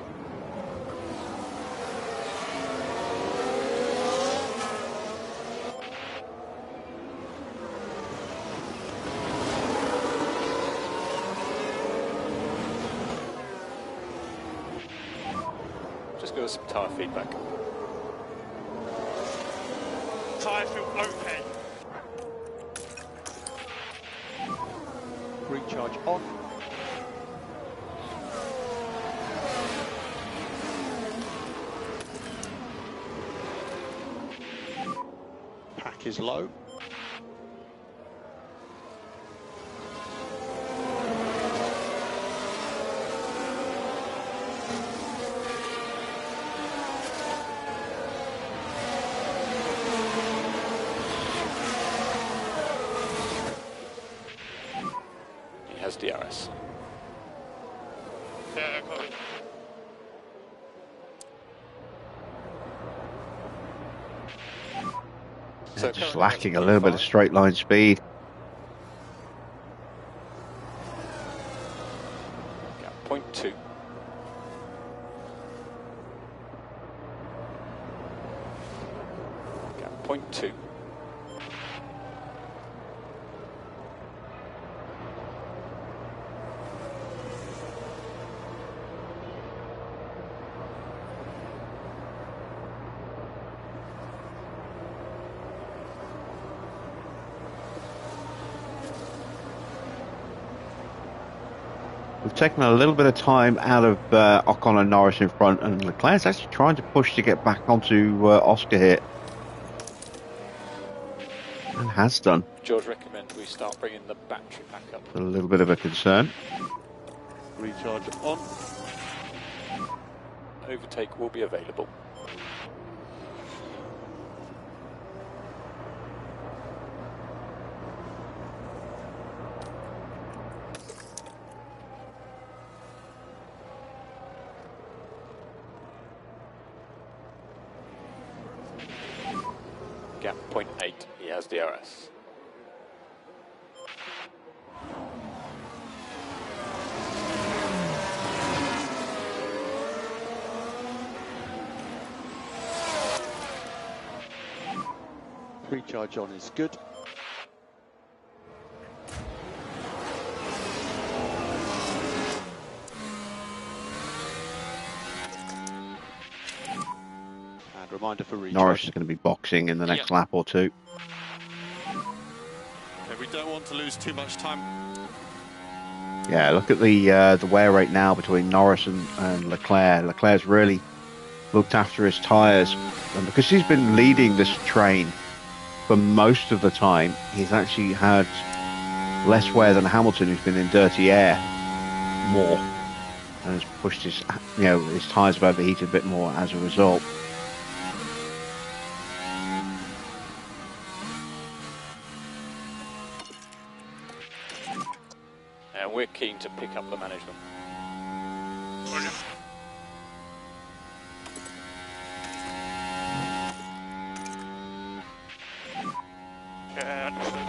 Just give us some tyre feedback. Tyre feel okay. Recharge on. Pack is low. He has DRS. Yeah, I got it. They're just lacking a little bit of straight line speed. Gap 0.2. Gap 0.2. We've taken a little bit of time out of Ocon and Norris in front, and Leclerc's actually trying to push to get back onto Oscar here. And has done. George, recommend we start bringing the battery back up. A little bit of a concern. Recharge on. Overtake will be available. Gap 0.8, he has DRS. Recharge on is good. And reminder for recharge. Norris is going to be boxing in the next lap or two. Okay, we don't want to lose too much time. Yeah, look at the wear rate now between Norris and Leclerc. Leclerc's really looked after his tyres, and because he's been leading this train for most of the time, he's actually had less wear than Hamilton, who's been in dirty air more, and has pushed his his tyres have overheated a bit more as a result. And we're keen to pick up the management. Roger. Yeah, understood.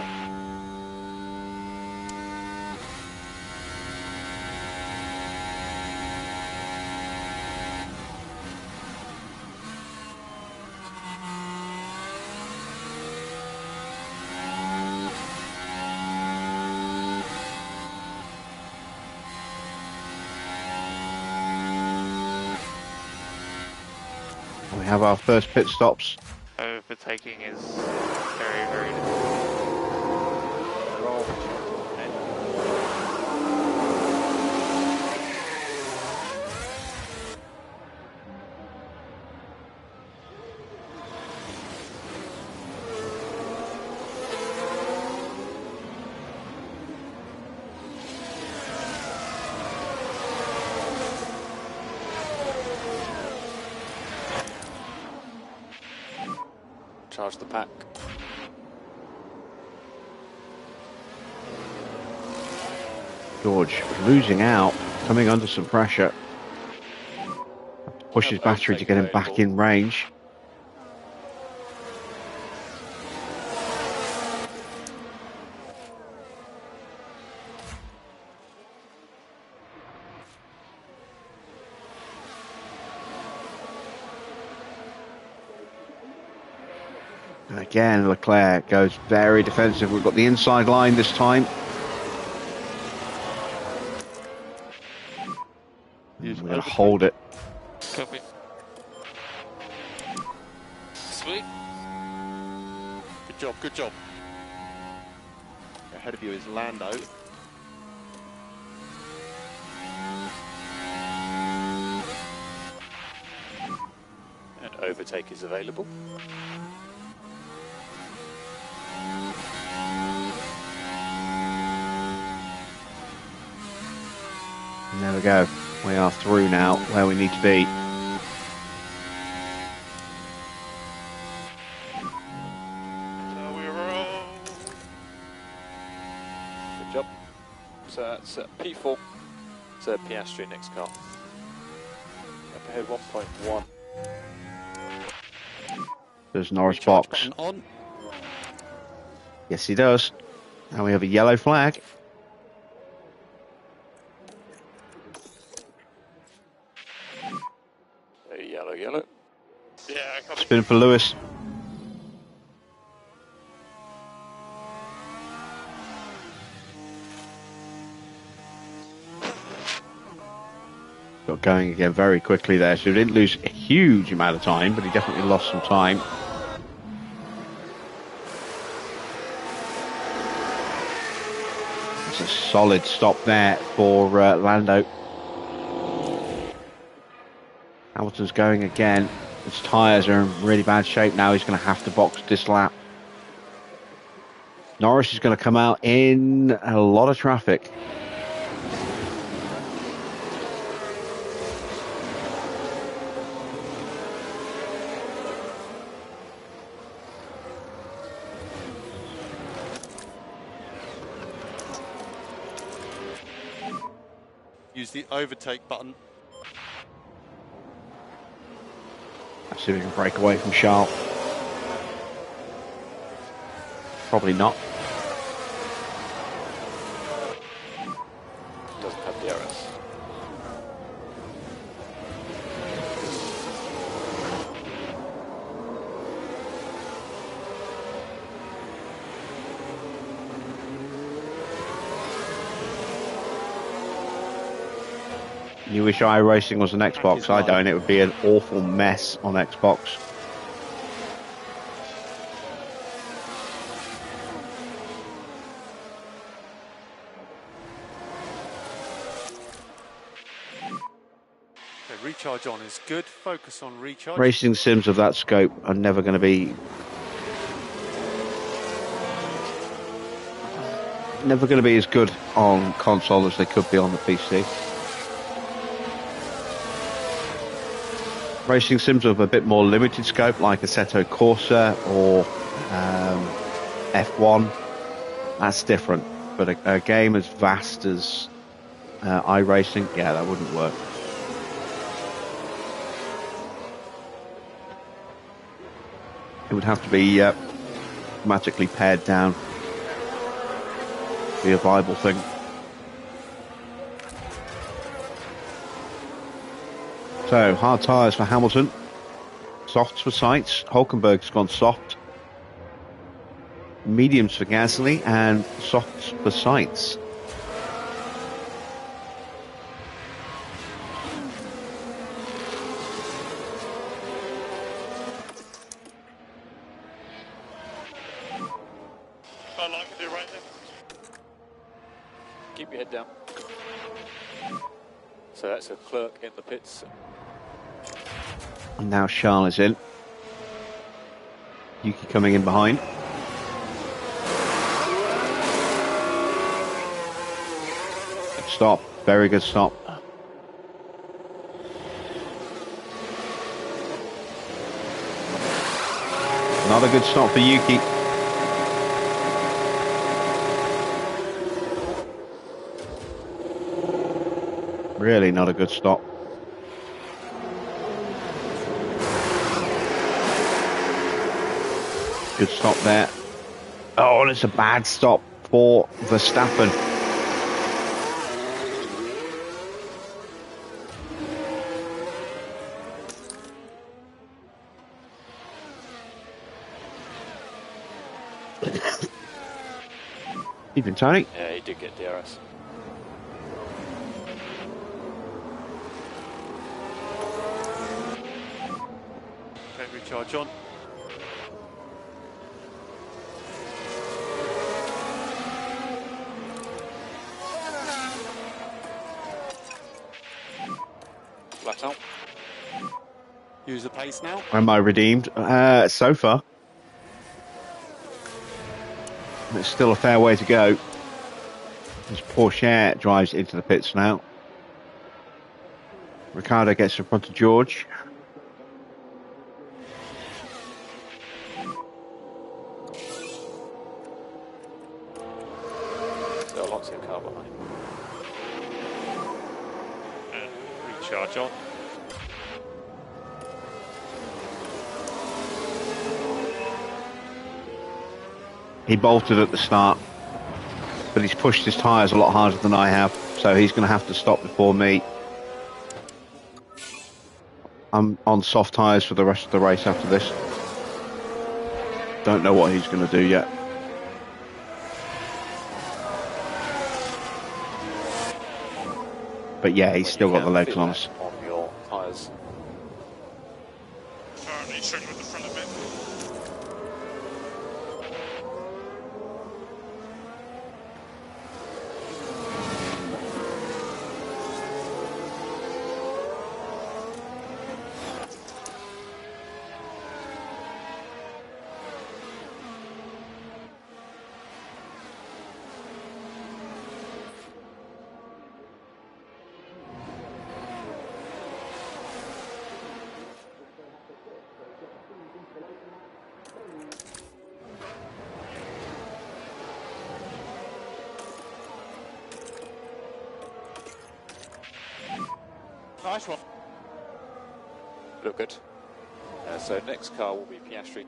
We have our first pit stops. Overtaking is very, very difficult. There are opportunities ahead. Charge the pack. George losing out, coming under some pressure. Push his battery to get him back in range. And again, Leclerc goes very defensive. We've got the inside line this time. We're going to hold it. Copy. Sweet. Good job, good job. Ahead of you is Lando. And overtake is available. And there we go. We are through now where we need to be. So we roll. Good job. So that's P4. So Piastri next car. Up ahead 1.1. There's Norris Recharge box. button on. Yes, he does. And we have a yellow flag. Yellow. Yeah, I copy. Spin for Lewis. Got going again very quickly there, so he didn't lose a huge amount of time, but he definitely lost some time. It's a solid stop there for Lando. Hamilton's going again. His tyres are in really bad shape now. He's going to have to box this lap. Norris is going to come out in a lot of traffic. Use the overtake button. Let's see if we can break away from Charles. Probably not. Doesn't have the DRS. You wish iRacing was an Xbox. I don't. It would be an awful mess on Xbox. Okay, recharge on is good. Focus on recharge. Racing sims of that scope are never going to be as good on console as they could be on the PC. Racing sims of a bit more limited scope, like Assetto Corsa or F1, that's different. But a game as vast as iRacing, yeah, that wouldn't work. It would have to be automatically pared down. Be a viable thing. So, hard tyres for Hamilton, softs for Sainz. Hulkenberg's gone soft, mediums for Gasly, and softs for Sainz. I like it right there. Keep your head down. So that's a clerk in the pits. And now Charles is in. Yuki coming in behind. Good stop. Very good stop. Not a good stop for Yuki. Really not a good stop. Good stop there. Oh, and it's a bad stop for Verstappen. Even Tony? Yeah, he did get DRS. Okay, recharge on. Flat out. Use the pace now. Am I redeemed? So far. There's still a fair way to go. As Porsche drives into the pits now. Ricciardo gets in front of George. Still lots of car behind. And recharge on. He bolted at the start, but he's pushed his tyres a lot harder than I have, so he's going to have to stop before me. I'm on soft tyres for the rest of the race after this. Don't know what he's going to do yet. But yeah, he's still got the legs on us. On your tyres. Currently struggling with the front a bit. Nice one. Look good. So next car will be Piastri.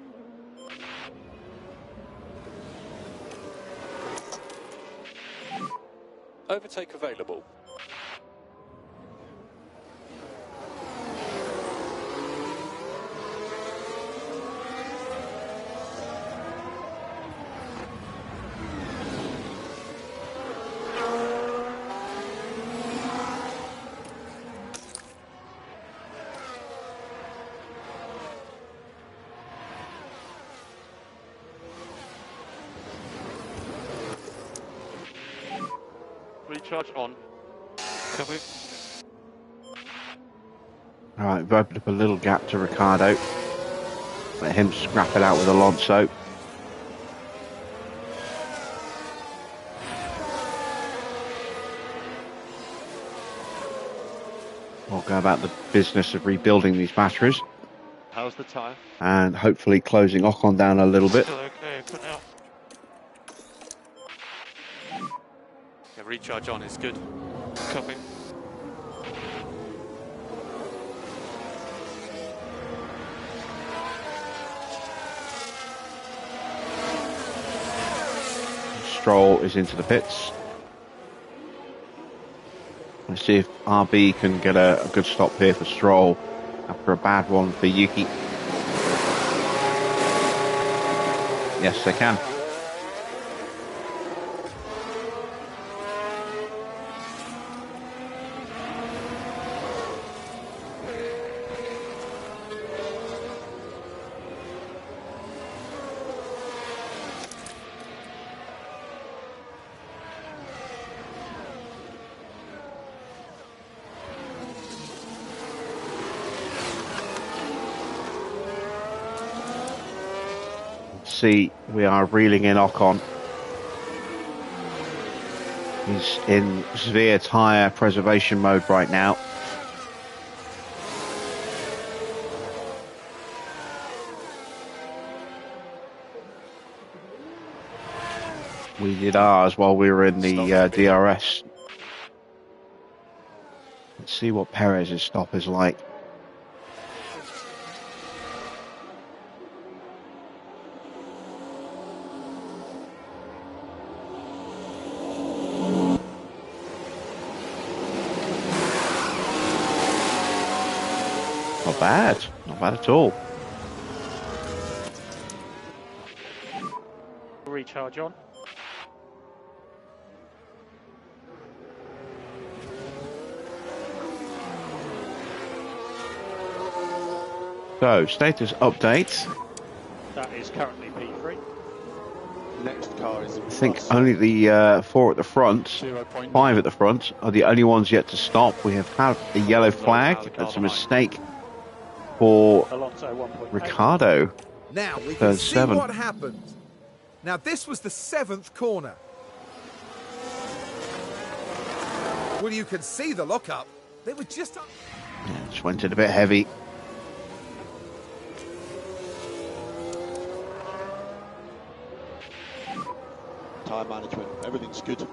Overtake available. Recharge on. Copy. Alright, we've opened up a little gap to Ricciardo. Let him scrap it out with Alonso. We'll go about the business of rebuilding these batteries How's the tyre? and hopefully closing Ocon down a little bit. Still okay for now. Yeah, recharge on is good. Copy. Stroll is into the pits. Let's see if RB can get a good stop here for Stroll after a bad one for Yuki. Yes, they can. See, we are reeling in Ocon. He's in severe tyre preservation mode right now. We did ours while we were in the DRS. Let's see what Perez's stop is like. Not bad. Not bad at all. Recharge on. So, status update. That is currently P3. Next car is. I think only the 4 at the front, 0.9. 5 at the front, are the only ones yet to stop. We have had a yellow flag. That's a mistake for Alonso 1.8. Ricardo. Now we can Turn see 7. what happened. Now this was the 7th corner. Well, you can see the lockup. They were just up. Yeah, just went in a bit heavy. Tyre management, everything's good.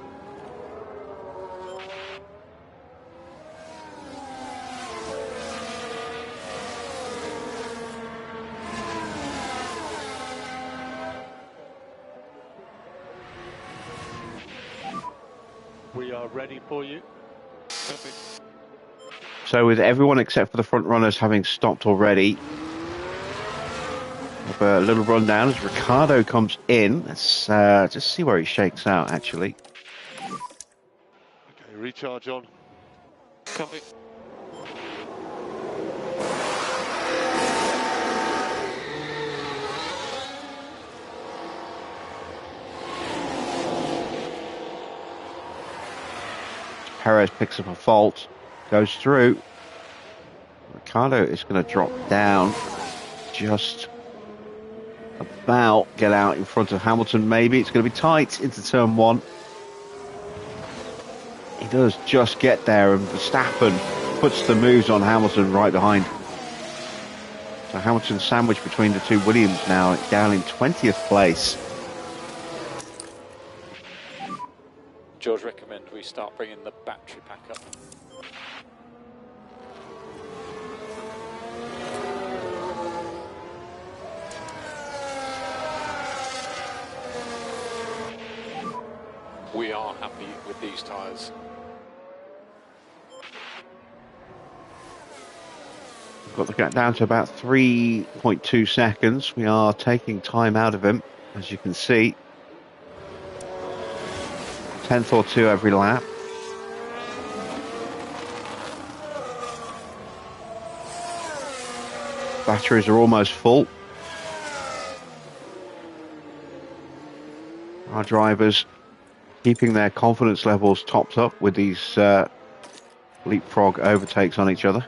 We are ready for you. So with everyone except for the front runners having stopped already, have a little rundown as Ricardo comes in. Let's just see where he shakes out, actually. Okay, recharge on. Copy. Perez picks up a fault, goes through. Ricardo is going to drop down, just about get out in front of Hamilton, maybe. It's going to be tight into turn 1. He does just get there, and Verstappen puts the moves on Hamilton right behind. So Hamilton sandwiched between the two Williams now, down in 20th place. George, recommend we start bringing the battery pack up. We are happy with these tyres. Got the gap down to about 3.2 seconds. We are taking time out of him, as you can see. 10th or 2 every lap. Batteries are almost full. Our drivers keeping their confidence levels topped up with these leapfrog overtakes on each other.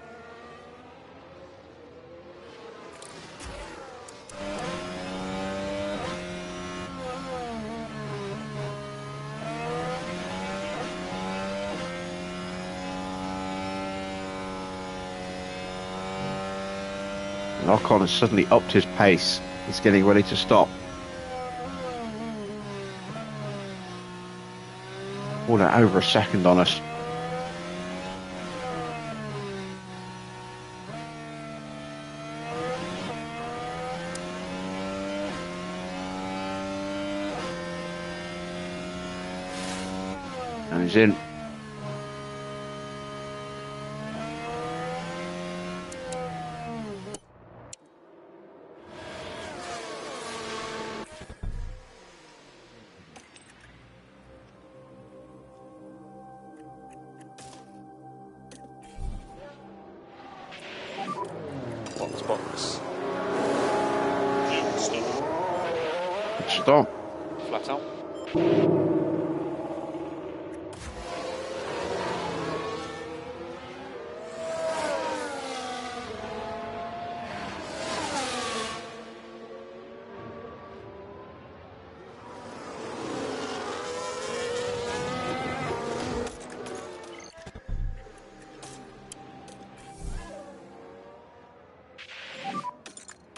And Ocon has suddenly upped his pace. He's getting ready to stop. Oh, they're over a second on us. And he's in. Box. Stop. Flat out.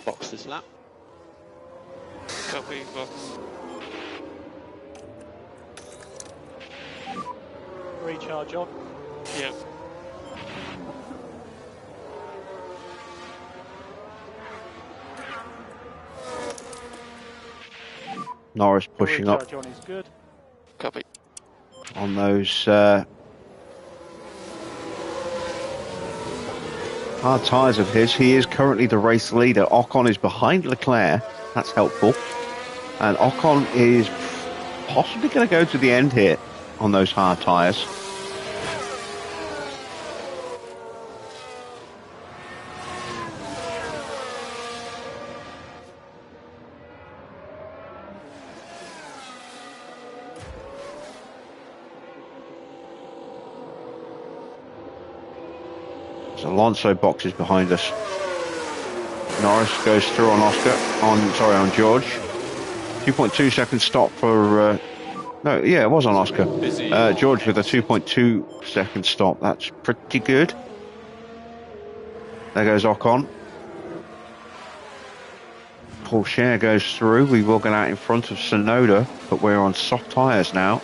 Box this lap. Copy, box. recharge on. Yep. Norris pushing up Recharge on is good. Copy. on those hard tyres of his. He is currently the race leader. Ocon is behind Leclerc. That's helpful. And Ocon is possibly going to go to the end here on those hard tyres. Alonso boxes behind us. Norris goes through on on George. 2.2 second stop for no, yeah, it was on Oscar. George with a 2.2 second stop. That's pretty good. There goes Ocon. Porsche goes through. We will get out in front of Sonoda, but we're on soft tyres now.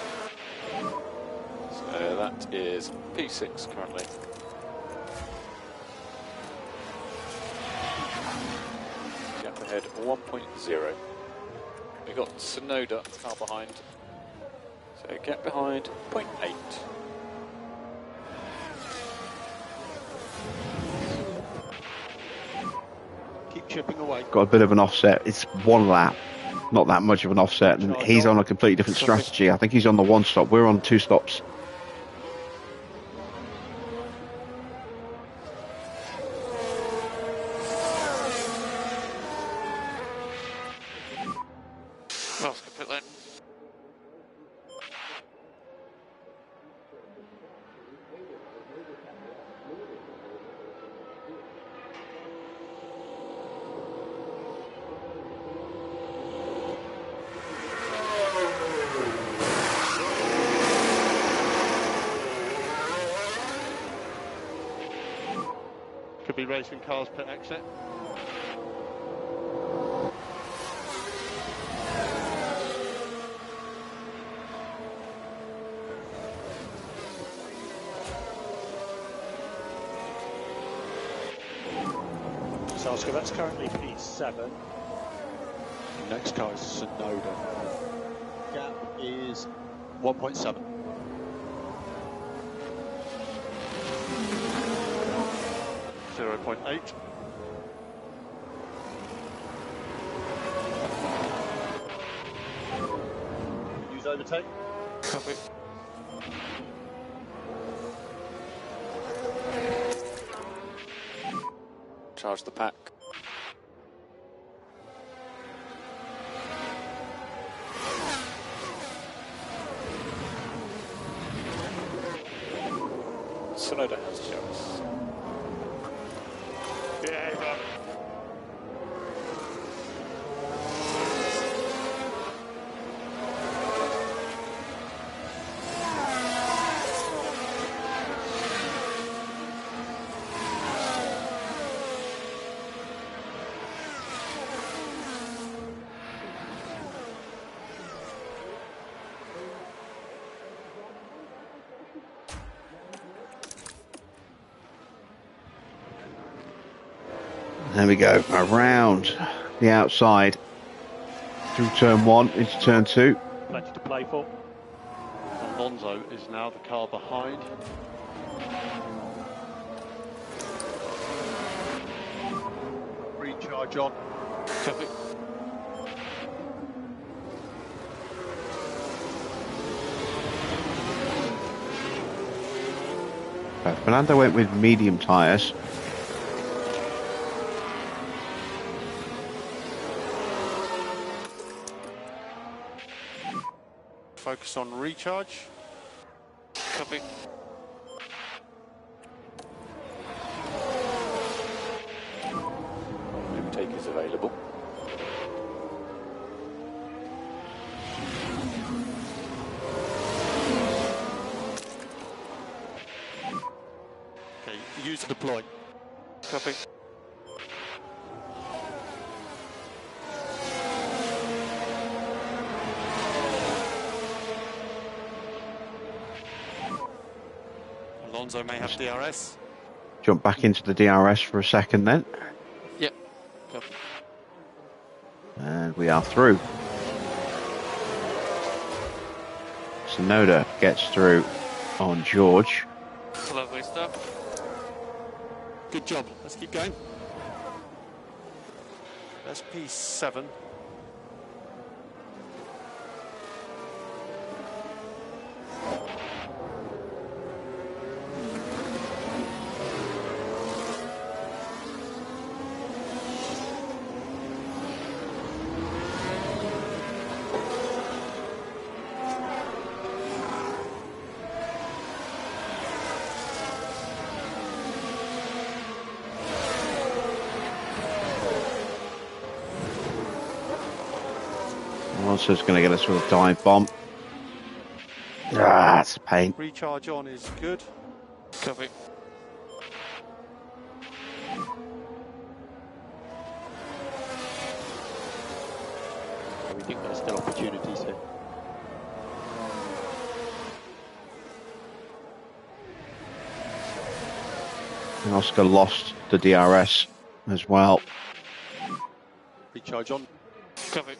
So that is P6 currently. Gap ahead 1.0. We've got Sonoda car behind. So gap behind 0.8. Keep chipping away. Got a bit of an offset. It's one lap. Not that much of an offset. And he's on a completely different strategy. I think he's on the one stop. We're on two stops. Oscar pit lane. Could be racing cars pit exit. So Oscar, that's currently P7. Next car is Sonoda. Gap is 1.7. .8. Use overtake. Copy. Charge the pack. Sonoda has jumps. Yeah, Brabham. There we go. Around the outside. Through turn one into turn two. Plenty to play for. Alonso is now the car behind. Recharge on. Copy. Fernando went with medium tyres. Focus on recharge. Copy. Overtake is available. Okay, use deploy. Copy. Alonso may have DRS. Jump back into the DRS for a second then. Yep. Copy. And we are through. Sonoda gets through on George. Lovely stuff. Good job. Let's keep going. That's P7. Alonso's going to get us with a dive bomb. Ah, that's a pain. Recharge on is good. Copy. We think there's still opportunities here. And Oscar lost the DRS as well. Recharge on. Copy.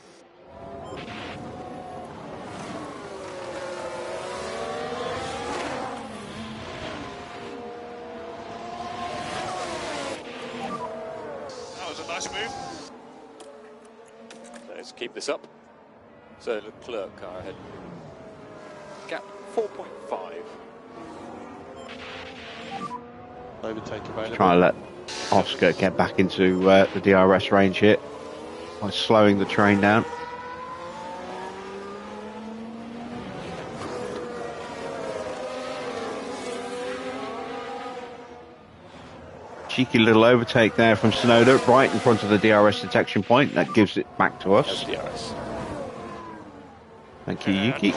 That was a nice move. Let's keep this up. So Leclerc car ahead. Gap 4.5. Overtake available. Try to let Oscar get back into the DRS range here by slowing the train down. Cheeky little overtake there from Sonoda, right in front of the DRS detection point. That gives it back to us. DRS. Thank you, Yuki.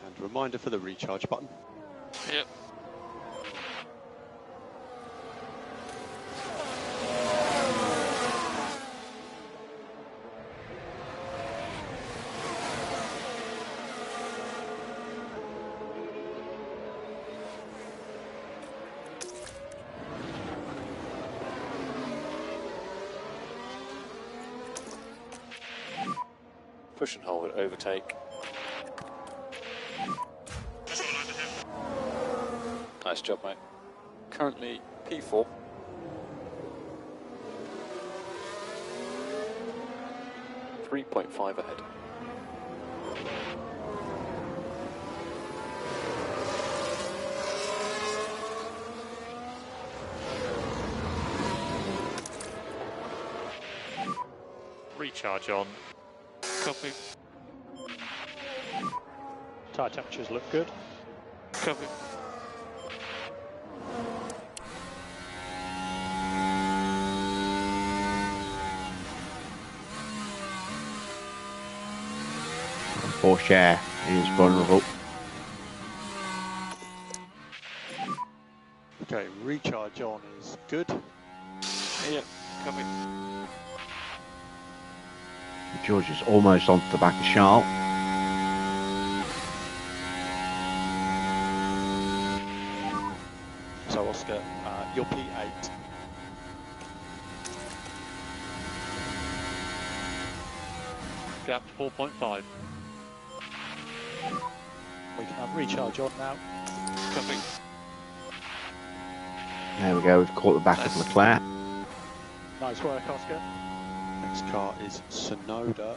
And reminder for the recharge button. Yep. Push and hold, overtake. Nice job, mate. Currently P4. .5 ahead. Recharge on. Copy. Tyre temperatures look good. Copy. Porsche is vulnerable. Okay, recharge on is good. Yep. Copy. George is almost onto the back of Charles. So Oscar, you're P8. Gap 4.5. We can have recharge on now. Copy. There we go, we've caught the back of Leclerc. Nice work, Oscar. Next car is Sonoda.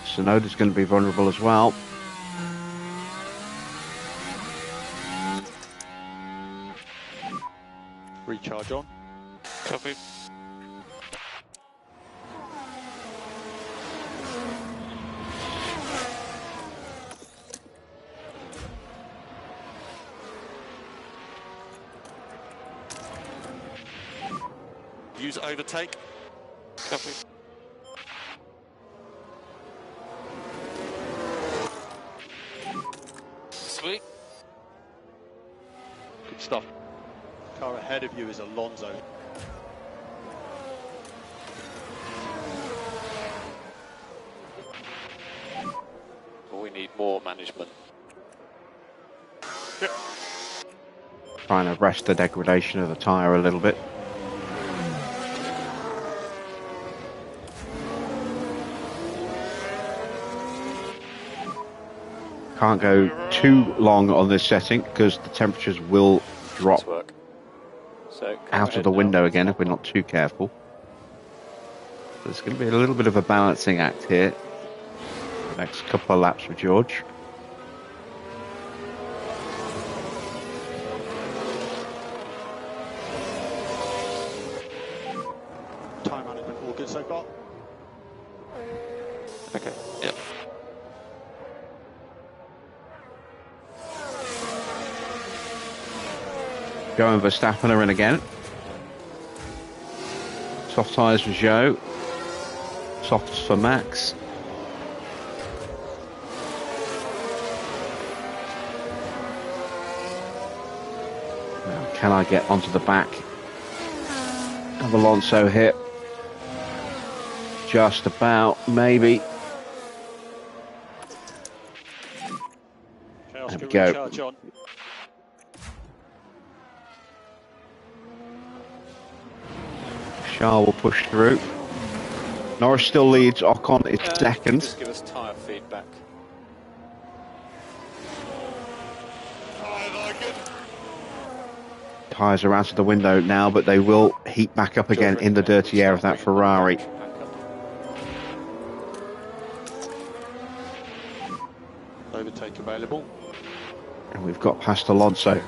Sonoda's going to be vulnerable as well. Recharge on. Copy. Use overtake. Copy. Sweet. stuff. Car ahead of you is Alonso. We need more management. Yep. Trying to arrest the degradation of the tyre a little bit. Can't go too long on this setting because the temperatures will drop Work. So out of the window again if we're not too careful. There's going to be a little bit of a balancing act here. Next couple of laps with George. Time management all good so far? Okay. Yep. Joe and Verstappen are in again. Soft tyres for Joe. Softs for Max. Now, can I get onto the back of Alonso here? Just about, maybe. Chaos There we can go. recharge on. Charles will push through. Norris still leads. Ocon is second. Just give us tyre feedback. Tyres are out of the window now, but they will heat back up again in the dirty air of that Ferrari. Overtake available. And we've got past Alonso.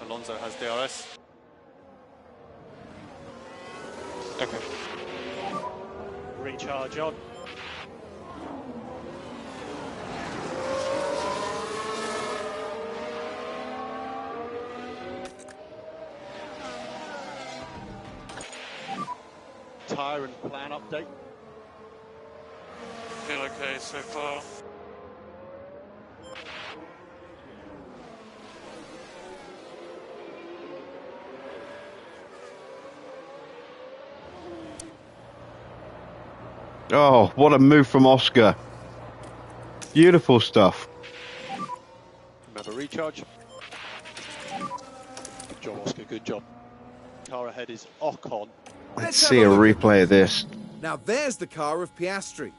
Alonso has DRS. Okay. Recharge on. Tyre and plan update. Feel okay so far. Oh, what a move from Oscar. Beautiful stuff. Remember recharge. Good job, Oscar, good job. Car ahead is Ocon. Let's see a replay of this. Now there's the car of Piastri.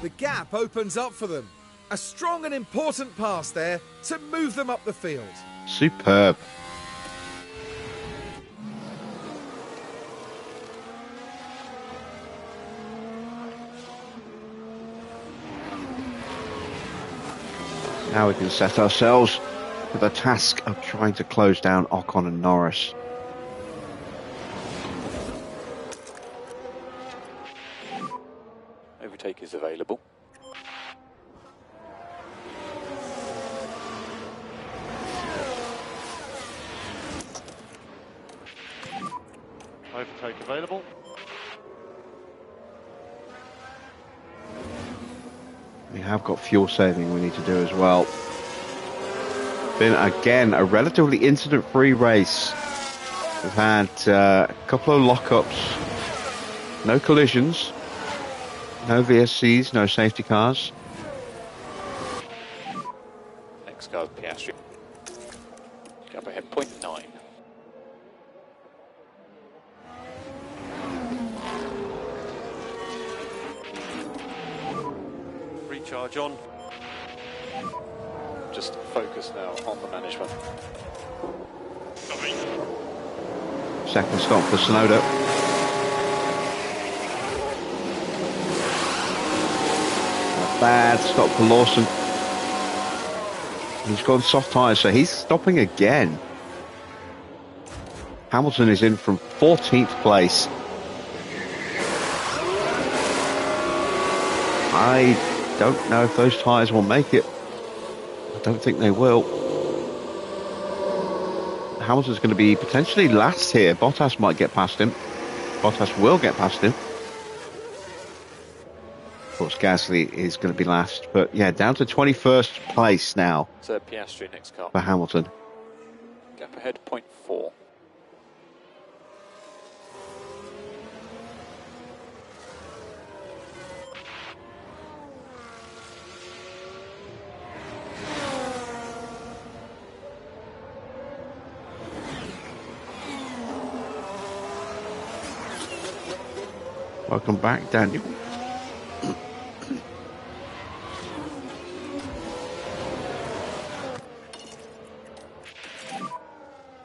The gap opens up for them. A strong and important pass there to move them up the field. Superb. Now we can set ourselves for the task of trying to close down Ocon and Norris. Overtake is available. Overtake available. We have got fuel saving we need to do as well. Been again a relatively incident-free race. We've had a couple of lockups, no collisions, no VSCs, no safety cars. Next car, Piastri. Gap ahead, 0.9. Recharge on. Just focus now on the management. Second stop for Sonoda. A bad stop for Lawson. He's gone soft tyres, so he's stopping again. Hamilton is in from 14th place. I don't know if those tyres will make it. I don't think they will. Hamilton's going to be potentially last here. Bottas might get past him. Bottas will get past him. Of course, Gasly is going to be last. But yeah, down to 21st place now. It's a Piastri next car. For Hamilton. Gap ahead, 0.4. Welcome back, Daniel.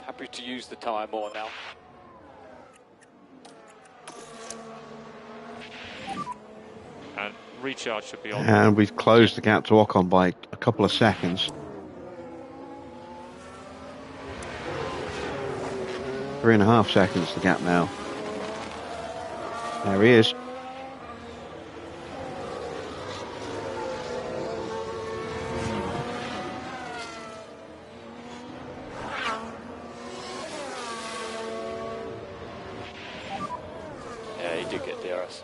Happy to use the tyre more now. And recharge should be on. And we've closed the gap to Ocon by a couple of seconds. 3.5 seconds the gap now. There he is. Yeah, he did get DRS.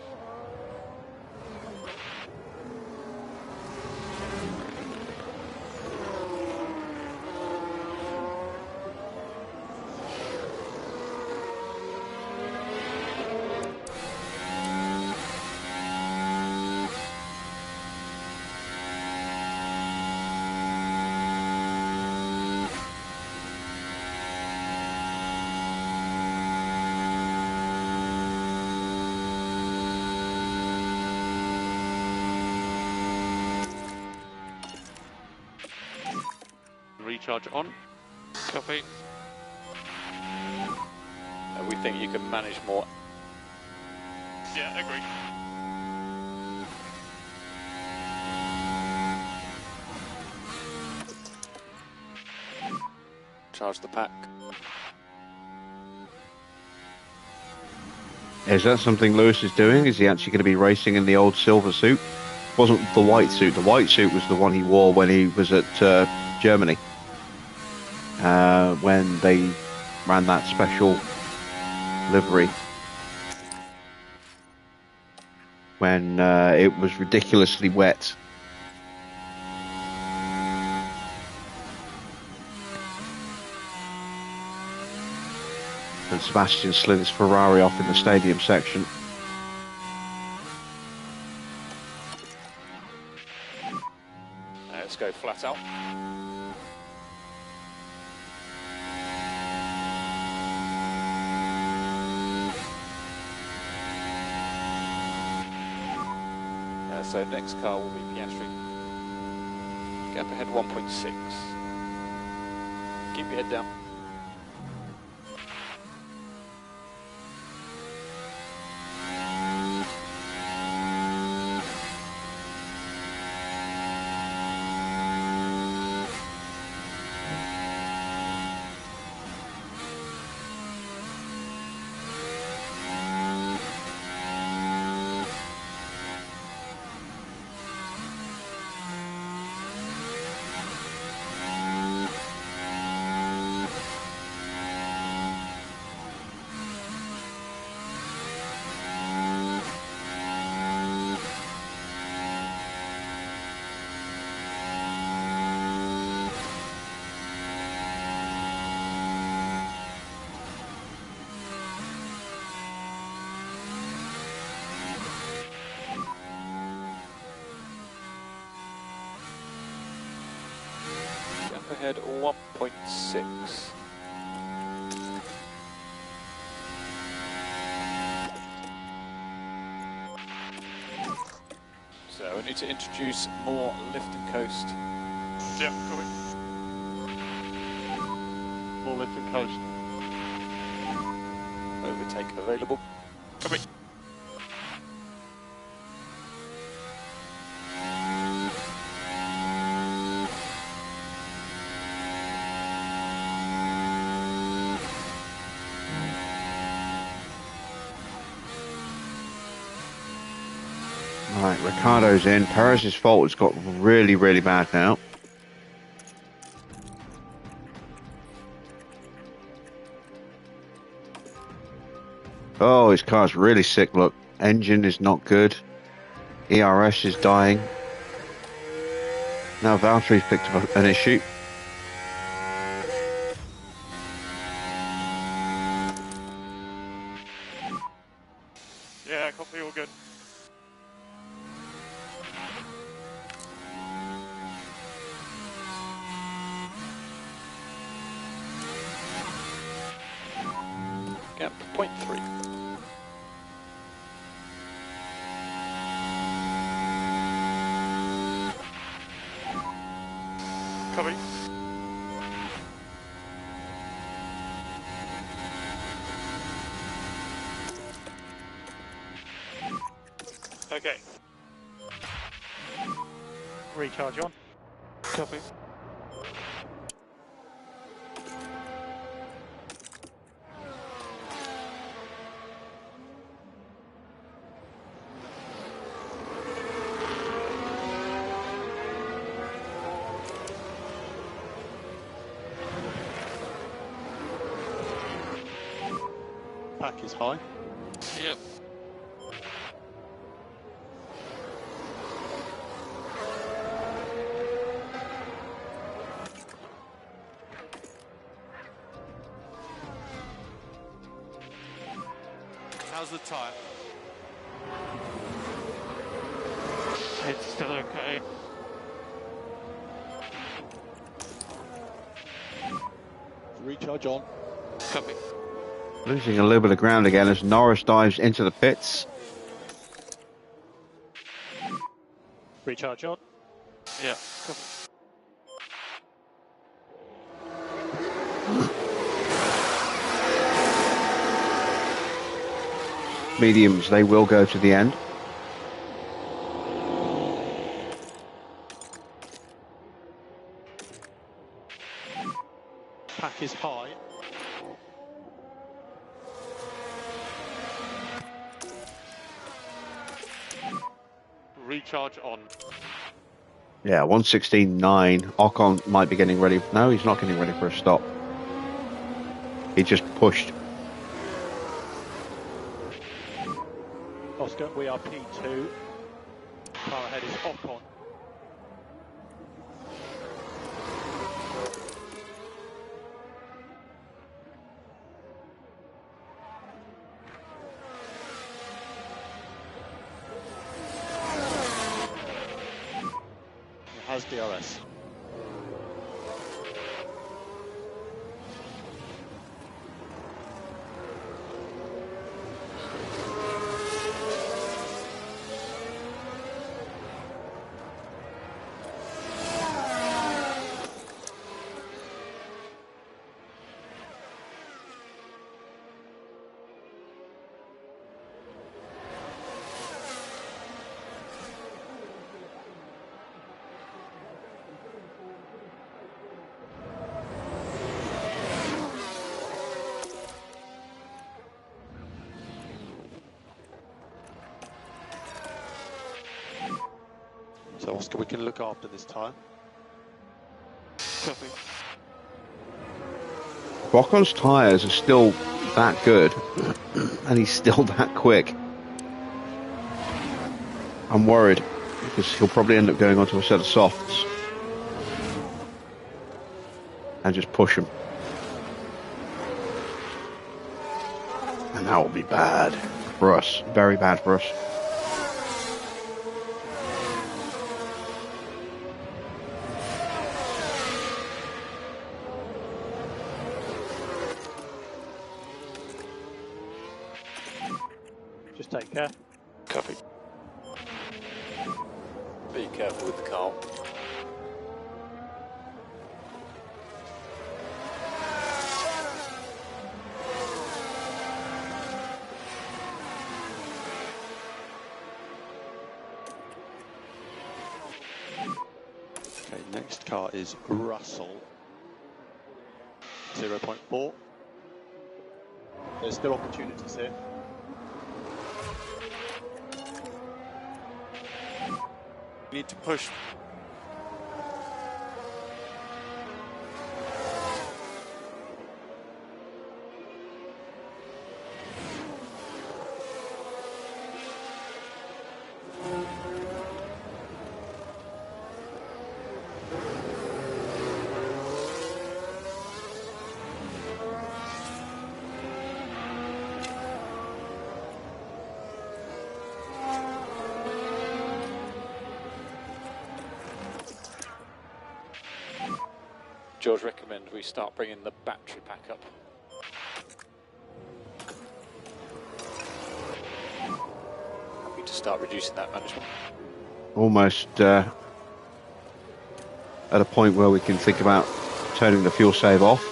Recharge on. Copy. We think you can manage more. Yeah, agree. Charge the pack. Is that something Lewis is doing? Is he actually going to be racing in the old silver suit? Wasn't the white suit. The white suit was the one he wore when he was at Germany. When they ran that special livery. When it was ridiculously wet. And Sebastian slid his Ferrari off in the stadium section. Let's go flat out. So next car will be Piastri. Gap ahead 1.6. Keep your head down. Ahead 1.6. So we need to introduce more lift and coast. Yeah, coming. More lift and coast. Overtake available. Coming. Right, Ricardo's in. Perez's fault has got really, really bad now. Oh, his car's really sick, look. Engine is not good. ERS is dying. Now Valtteri's picked up an issue. Yeah, copy, all good. Gap 0.3. Copy. Okay. Recharge on. Copy. Pack is high. Yep. How's the tyre? It's still okay. Recharge on. Copy. Losing a little bit of ground again as Norris dives into the pits. Recharge on. Yeah. Copy. Mediums, they will go to the end. Pack is high. Recharge on. Yeah, 116.9. Ocon might be getting ready. No, he's not getting ready for a stop. He just pushed. Oscar, we are P2. Car ahead is Ocon. It has DRS. So Oscar, we can look after this tyre. Copy. Ocon's tyres are still that good, and he's still that quick. I'm worried, because he'll probably end up going onto a set of softs. And just push him. And that will be bad for us. Very bad for us. Just take care. Copy. Be careful with the car. Okay, next car is Russell. 0.4. There's still opportunities here. Need to push. George, recommend we start bringing the battery pack up. Happy to start reducing that management. Almost at a point where we can think about turning the fuel save off.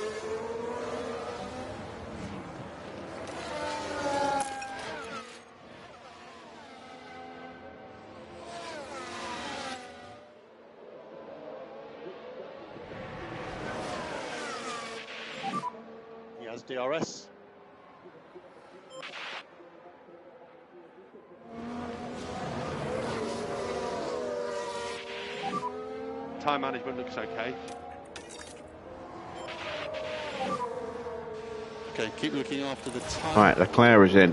He has DRS. Time management looks okay. Okay, keep looking after the time. Right, Leclerc is in.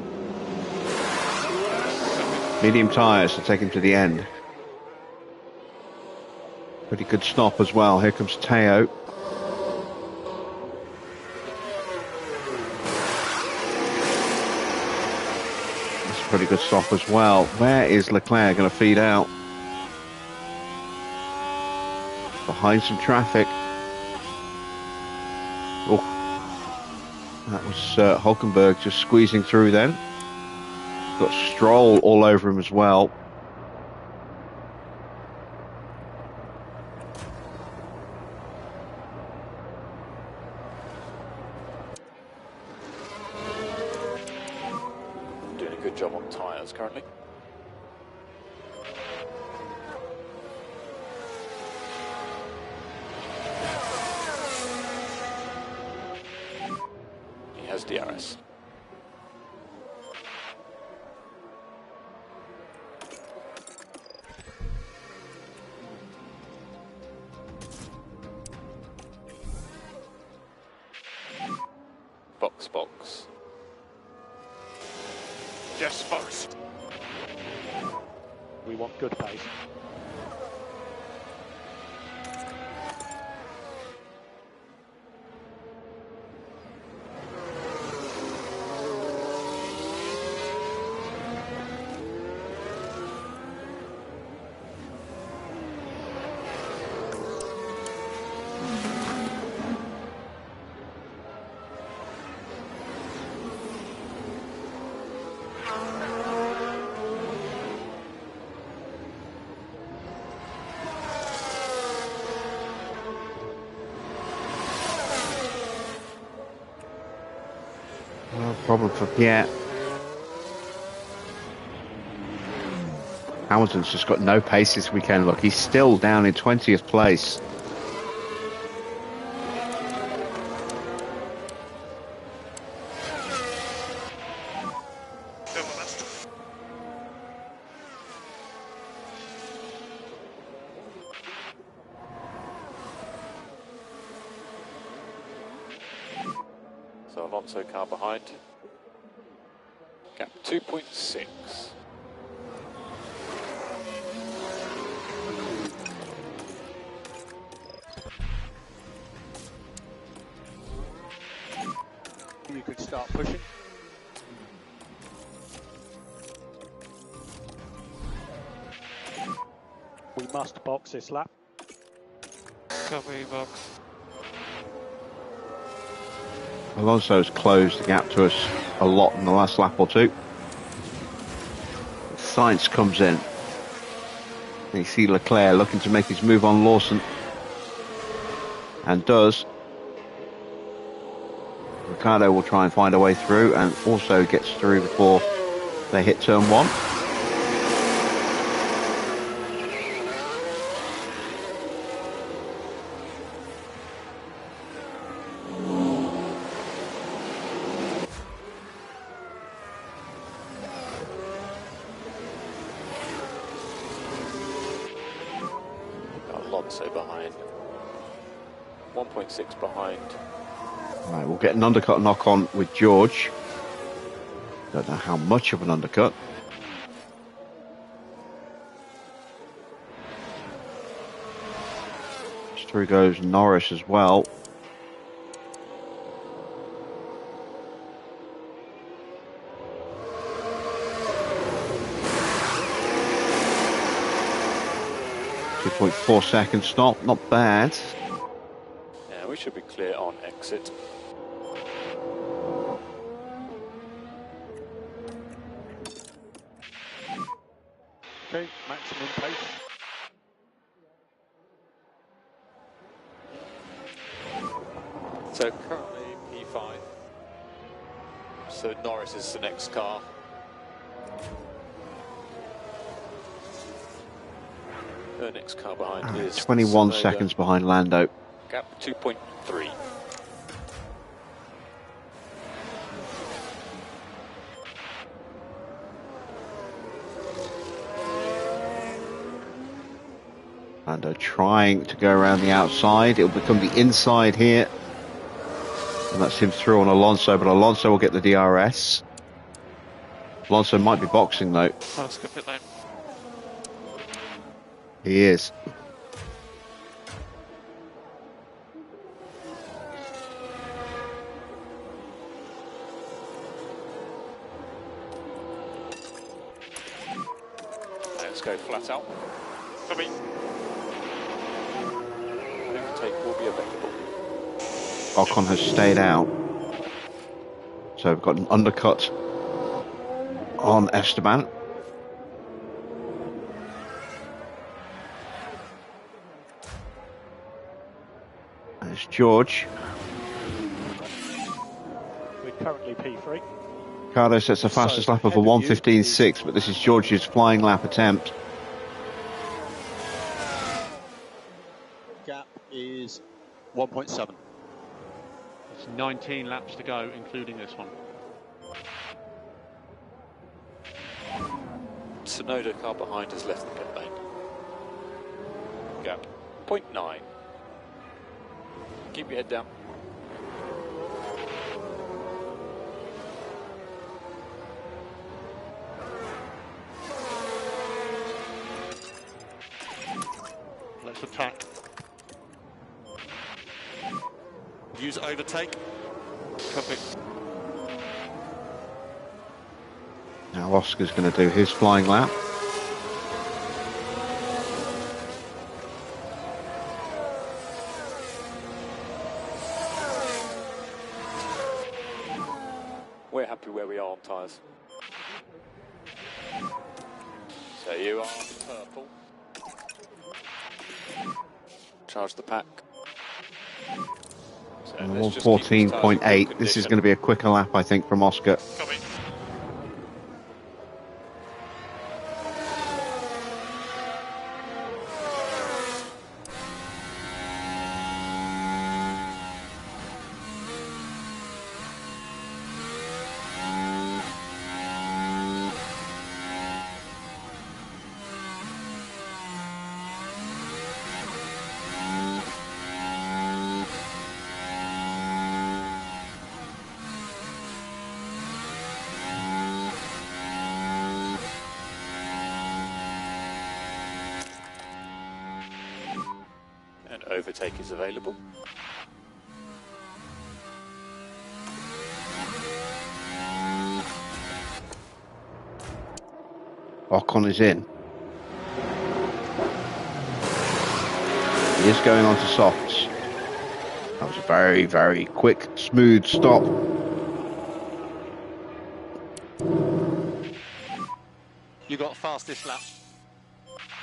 Medium tyres to take him to the end. Pretty good stop as well. Here comes Teo. That's a pretty good stop as well. Where is Leclerc going to feed out? Behind some traffic. Oh, that was Hulkenberg just squeezing through then. Got Stroll all over him as well. Doing a good job on tyres currently. He has DRS. Box. Yes, folks. We want good pace. No problem for Pierre. Hamilton's just got no pace this weekend. Look, he's still down in 20th place. So Alonso car behind. Gap 2.6. You could start pushing. We must box this lap. Copy, box. Alonso's closed the gap to us a lot in the last lap or two. Sainz comes in. And you see Leclerc looking to make his move on Lawson. And does. Ricciardo will try and find a way through and also gets through before they hit turn one. Alonso behind. 1.6 behind. Right, we'll get an undercut knock on with George. Don't know how much of an undercut. Through goes Norris as well. .4 second stop, not bad. Yeah, should be clear on exit. Okay, maximum pace. So currently P5. So Norris is the next car. The next car behind is 21 Tsunoda. seconds behind Lando. Gap 2.3. Lando trying to go around the outside. It'll become the inside here. And that's him through on Alonso, but Alonso will get the DRS. Alonso might be boxing though. Oh, let's go pit lane. He is. Let's go flat out. Tommy. Overtake will be available. Ocon has stayed out. So we've got an undercut on Esteban. There's George. We're currently P3. Ricardo sets the fastest lap of a ahead of you 1:15.6, but this is George's flying lap attempt. Gap is 1.7. It's 19 laps to go, including this one. Tsunoda car behind has left the pit lane. Gap 0.9. Keep your head down. Let's attack. Use overtake. Copy. Now Oscar's going to do his flying lap. We're happy where we are on tyres. So you are purple. Charge the pack. So And let's just keep these tyres in good 14.8. This is condition. going to be a quicker lap, I think, from Oscar. Tommy. And overtake is available. Ocon is in. He is going on to softs. That was a very, very quick, smooth stop. You got fastest lap.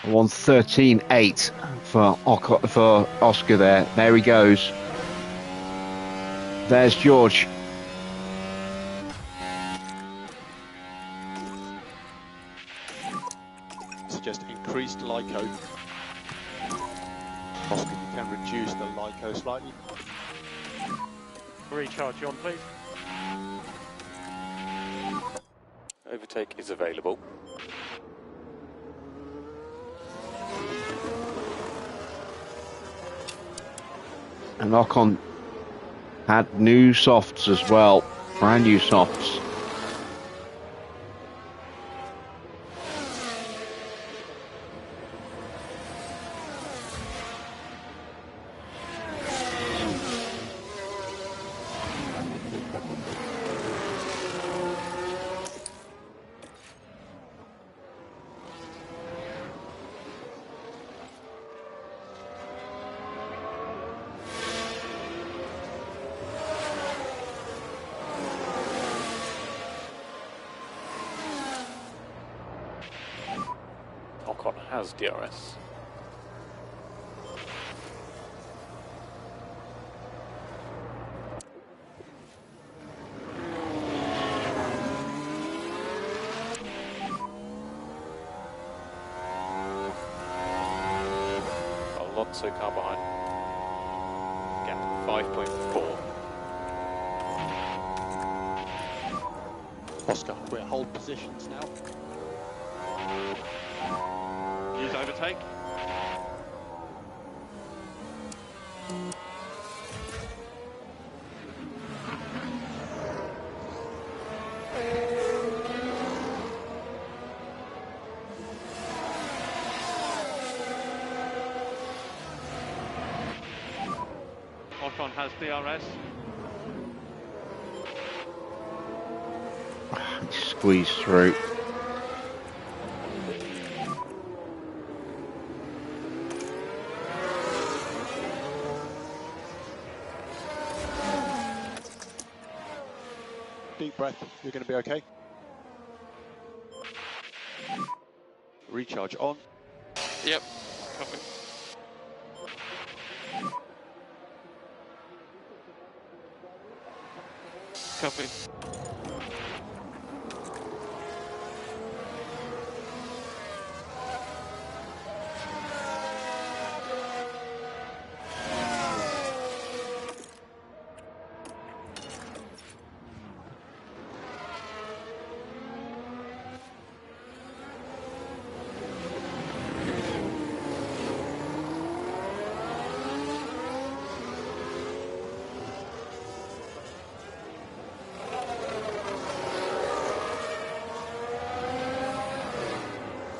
1:13.8 for Oscar there. There he goes. There's George. Suggest increased LICO. Oscar, you can reduce the LICO slightly. Recharge you on, please. Overtake is available. And Ocon had new softs as well. Brand new softs. has DRS. Alonso car behind. Gap 5.4. Oscar, we're at hold positions now. Use overtake. Ocon has DRS. Squeeze through. Deep breath, you're going to be okay. Recharge on. Yep. Copy. Copy.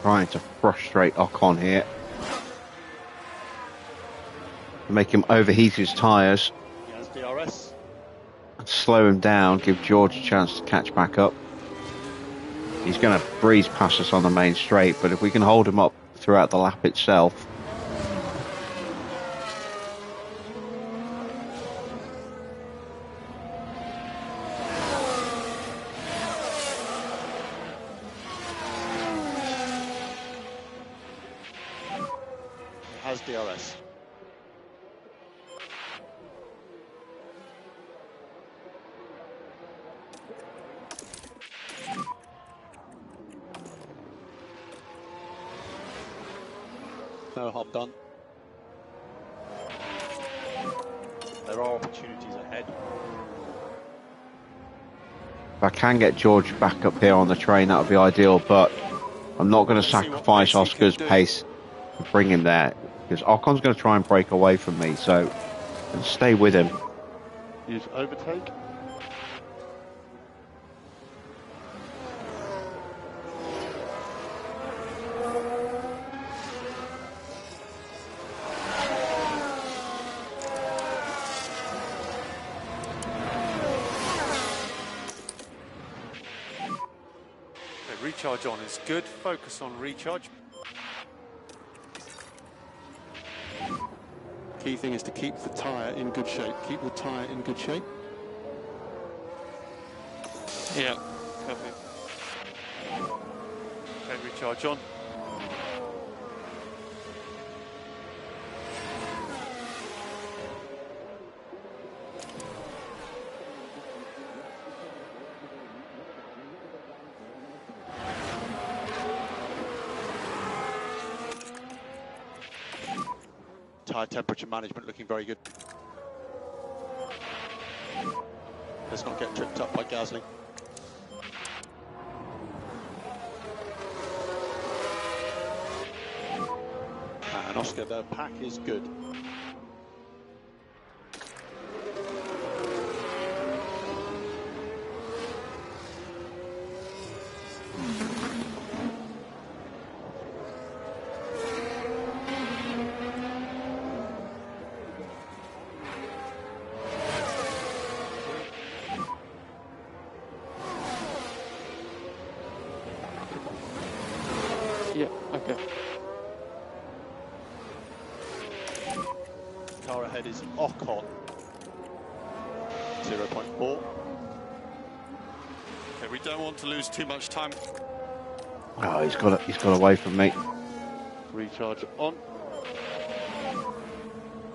Trying to frustrate Ocon here. Make him overheat his tyres. He has DRS. And slow him down, give George a chance to catch back up. He's going to breeze past us on the main straight, but if we can hold him up throughout the lap itself. Has DRS. No harm done. There are opportunities ahead. If I can get George back up here on the train, that would be ideal, but I'm not going to sacrifice Oscar's pace to bring him there, because Ocon's going to try and break away from me, so I'll stay with him. Use overtake. Recharge on is good. Focus on recharge. Key thing is to keep the tyre in good shape. Keep the tyre in good shape. Yeah. Copy. Okay, recharge on. Tyre temperature management looking very good. Let's not get tripped up by Gasly. And Oscar, the pack is good. Yeah, okay. Car ahead is Ocon. 0.4. Okay, we don't want to lose too much time. Oh, he's got away from me. Recharge on.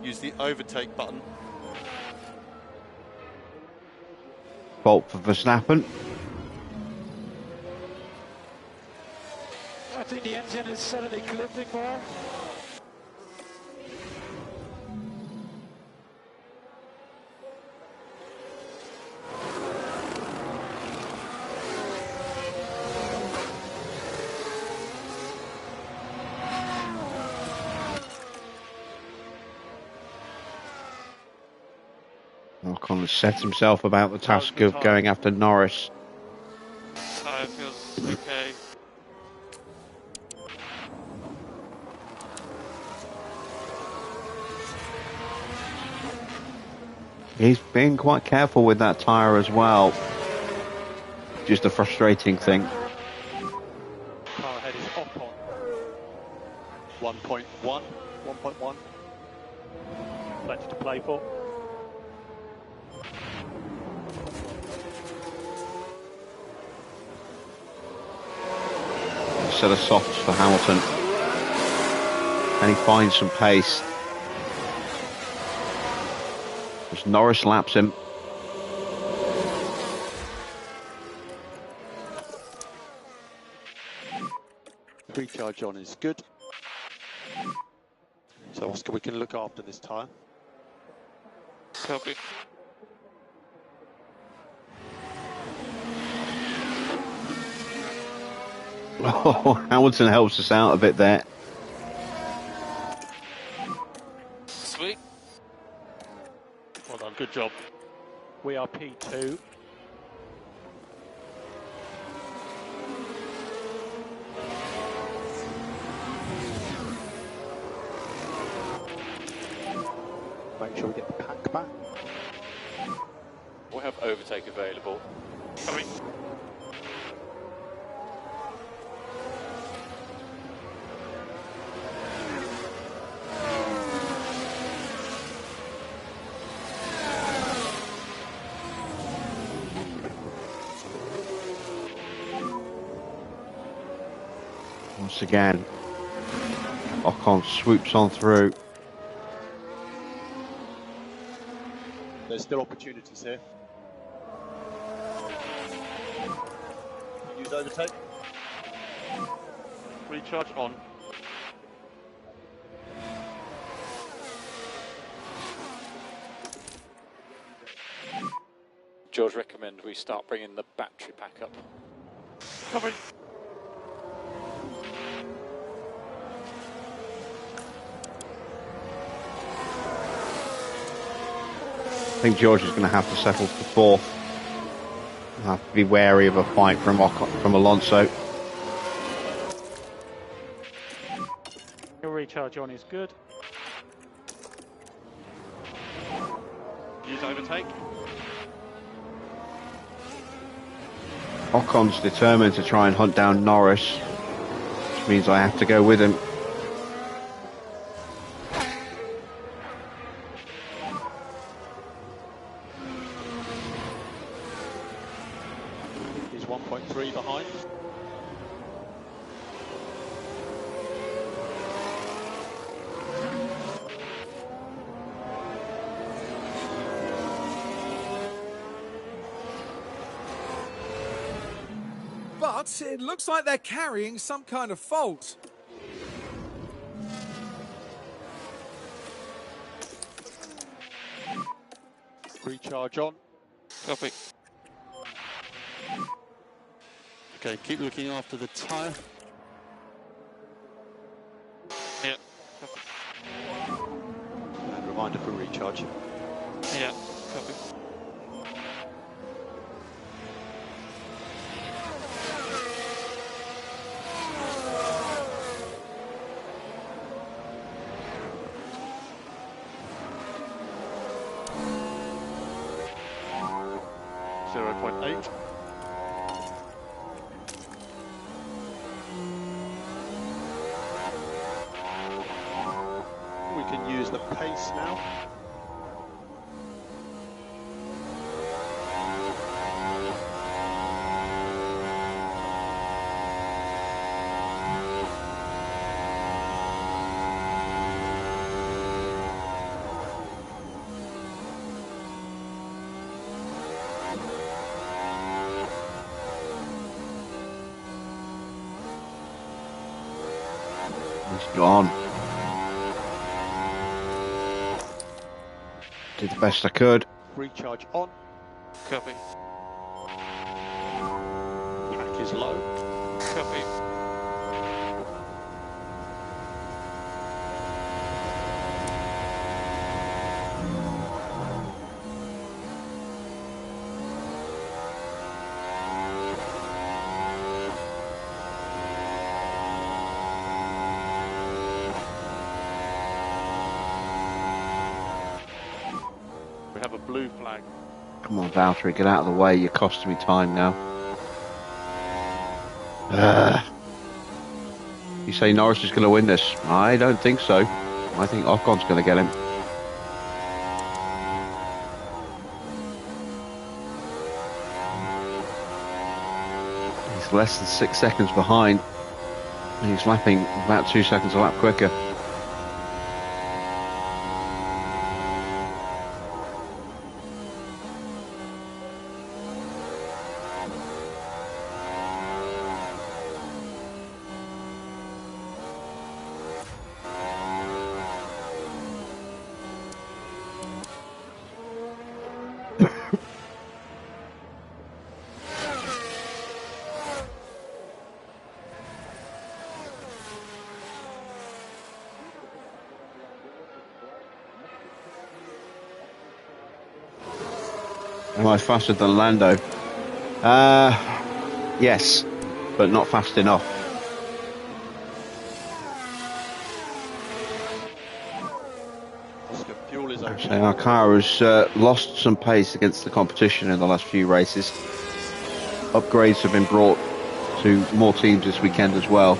Use the overtake button. Fault for Verstappen. I think the engine is suddenly clipping more. Ocon has set himself about the task of going after Norris. Tyre feels okay. He's being quite careful with that tyre as well. Just a frustrating thing. Car ahead is Ocon. 1.1. 1.1. Plenty to play for. Set of softs for Hamilton. And he finds some pace. As Norris laps him. Recharge on is good. So Oscar, we can look after this tyre. Copy. Oh, Hamilton helps us out a bit there. Sweet. Well done, good job. We are P2. Make sure we get the pack back. We have overtake available. Coming. Once again, Ocon swoops on through. There's still opportunities here. Use overtake. Recharge on. George, recommend we start bringing the battery pack up. Copy. I think George is going to have to settle for fourth. He'll have to be wary of a fight from Alonso. Your recharge on is good. Use overtake. Ocon's determined to try and hunt down Norris, which means I have to go with him. He's 1.3 behind. But it looks like they're carrying some kind of fault. Recharge on. Copy. Okay, keep looking after the tyre. Yeah. And reminder for recharge. Yeah. Copy. .8. We can use the pace now. He's gone. Did the best I could. Recharge on. Copy. Pack is low. Copy. We have a blue flag. Come on, Valtteri, get out of the way. You're costing me time now. You say Norris is going to win this? I don't think so. I think Ocon's going to get him. He's less than 6 seconds behind. He's lapping about 2 seconds a lap quicker. Am I faster than Lando? Yes, but not fast enough. Oscar, fuel is okay. So our car has lost some pace against the competition in the last few races. Upgrades have been brought to more teams this weekend as well.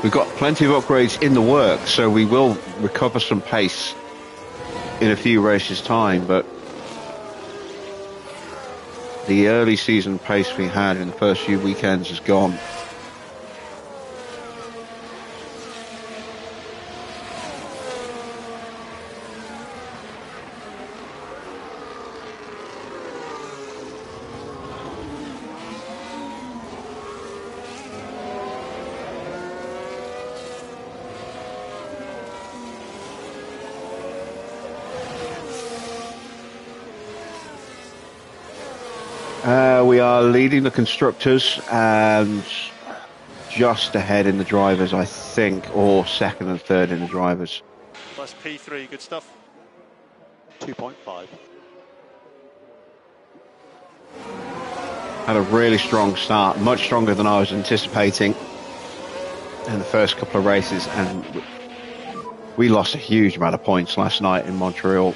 We've got plenty of upgrades in the works, so we will recover some pace in a few races' time, but the early season pace we had in the first few weekends is gone. We are leading the constructors and just ahead in the drivers, I think, or second and third in the drivers. That's P3, good stuff. 2.5. Had a really strong start, much stronger than I was anticipating in the first couple of races, and we lost a huge amount of points last night in Montreal.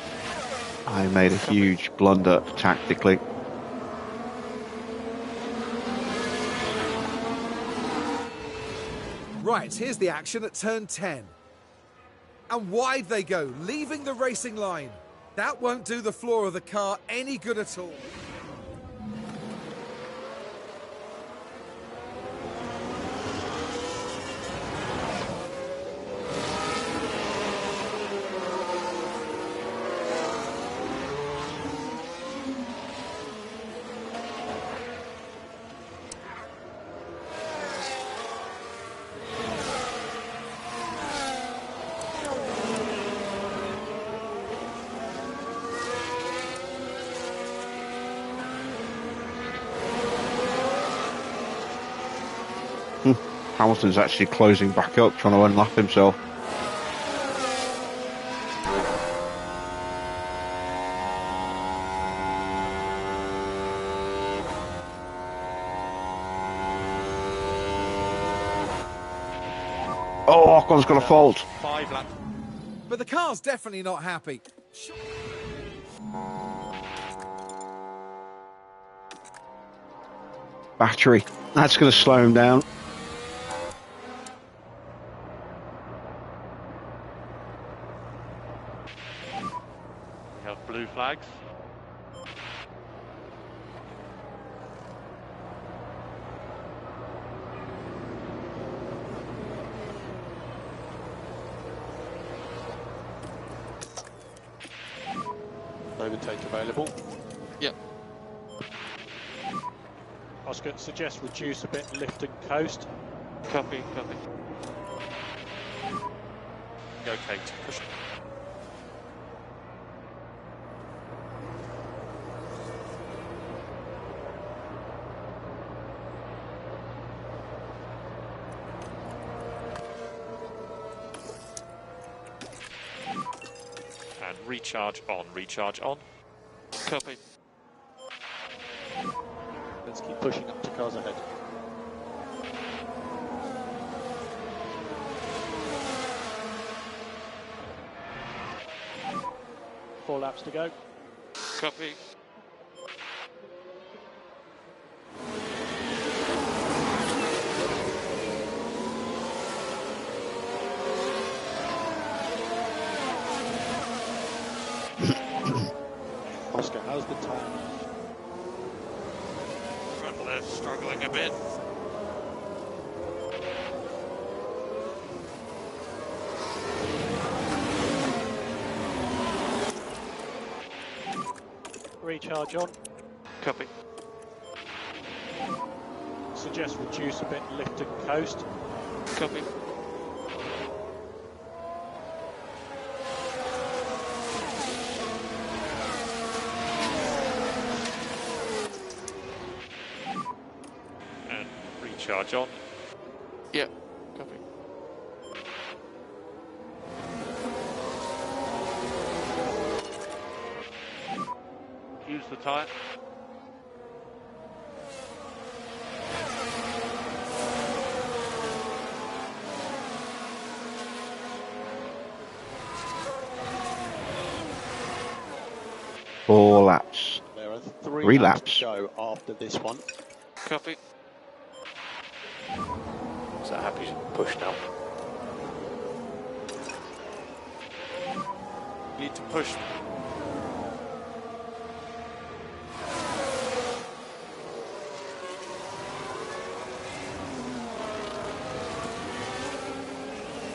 I made a huge blunder tactically. Right, here's the action at turn 10. And wide they go, leaving the racing line. That won't do the floor of the car any good at all. Hamilton's actually closing back up, trying to unlap himself. Oh, Ocon's got a fault. 5 laps. But the car's definitely not happy. Battery. That's going to slow him down. We have blue flags. Overtake available. Yep. Oscar, suggest reduce a bit, lift and coast. Copy, copy. okay to push. And recharge on, recharge on. Copy. Let's keep pushing up to cars ahead. Four laps to go. Copy. Oscar, how's the time? Front left struggling a bit. Recharge on. Copy. Suggest reduce a bit, lift and coast. Copy. And recharge on. Yeah, copy. Use the tyre. Four laps. There are Three three laps. laps to go after this one. Copy. So happy to push now. Need to push.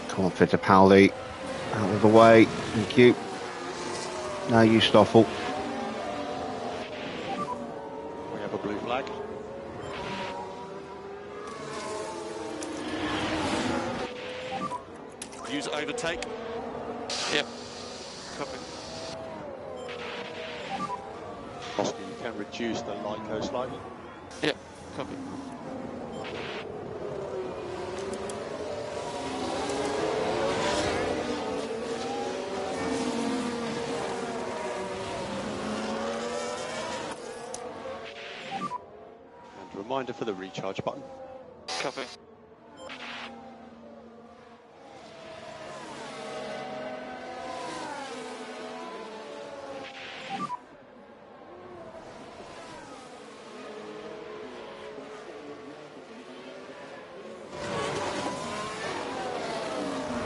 Come on, Fittipaldi. Out of the way. Thank you. Now you, Stoffel. We have a blue flag. Use overtake. Yep. Copy. Oscar, you can reduce the Lyco slightly. Yep. Copy. And reminder for the recharge button. Copy.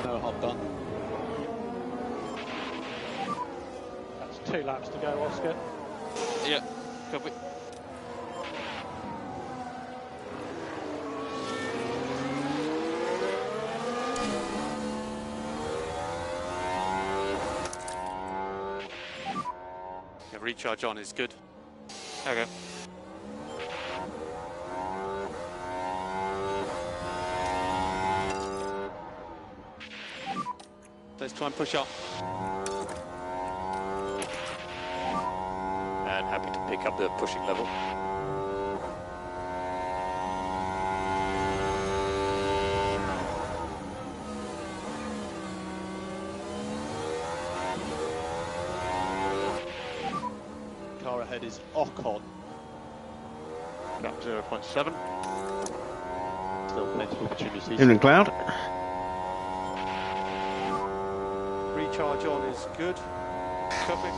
No hop done. That's 2 laps to go, Oscar. Yep. Copy. Yeah, recharge on is good. Okay. Let's try and push up. And happy to pick up the pushing level. Car ahead is Ocon. Lap 0.7. Still plenty of opportunities. In the cloud. Recharge on is good. Copy.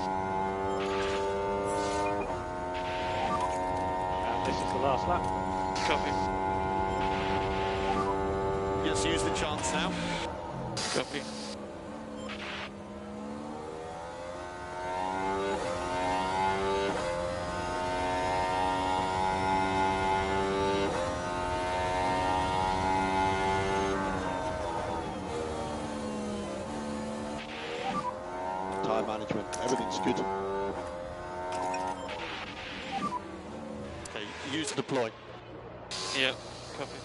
And this is the last lap. Copy. Let's use the chance now. Copy. Tyre management, everything's good. Okay, use deploy. Yeah, copy.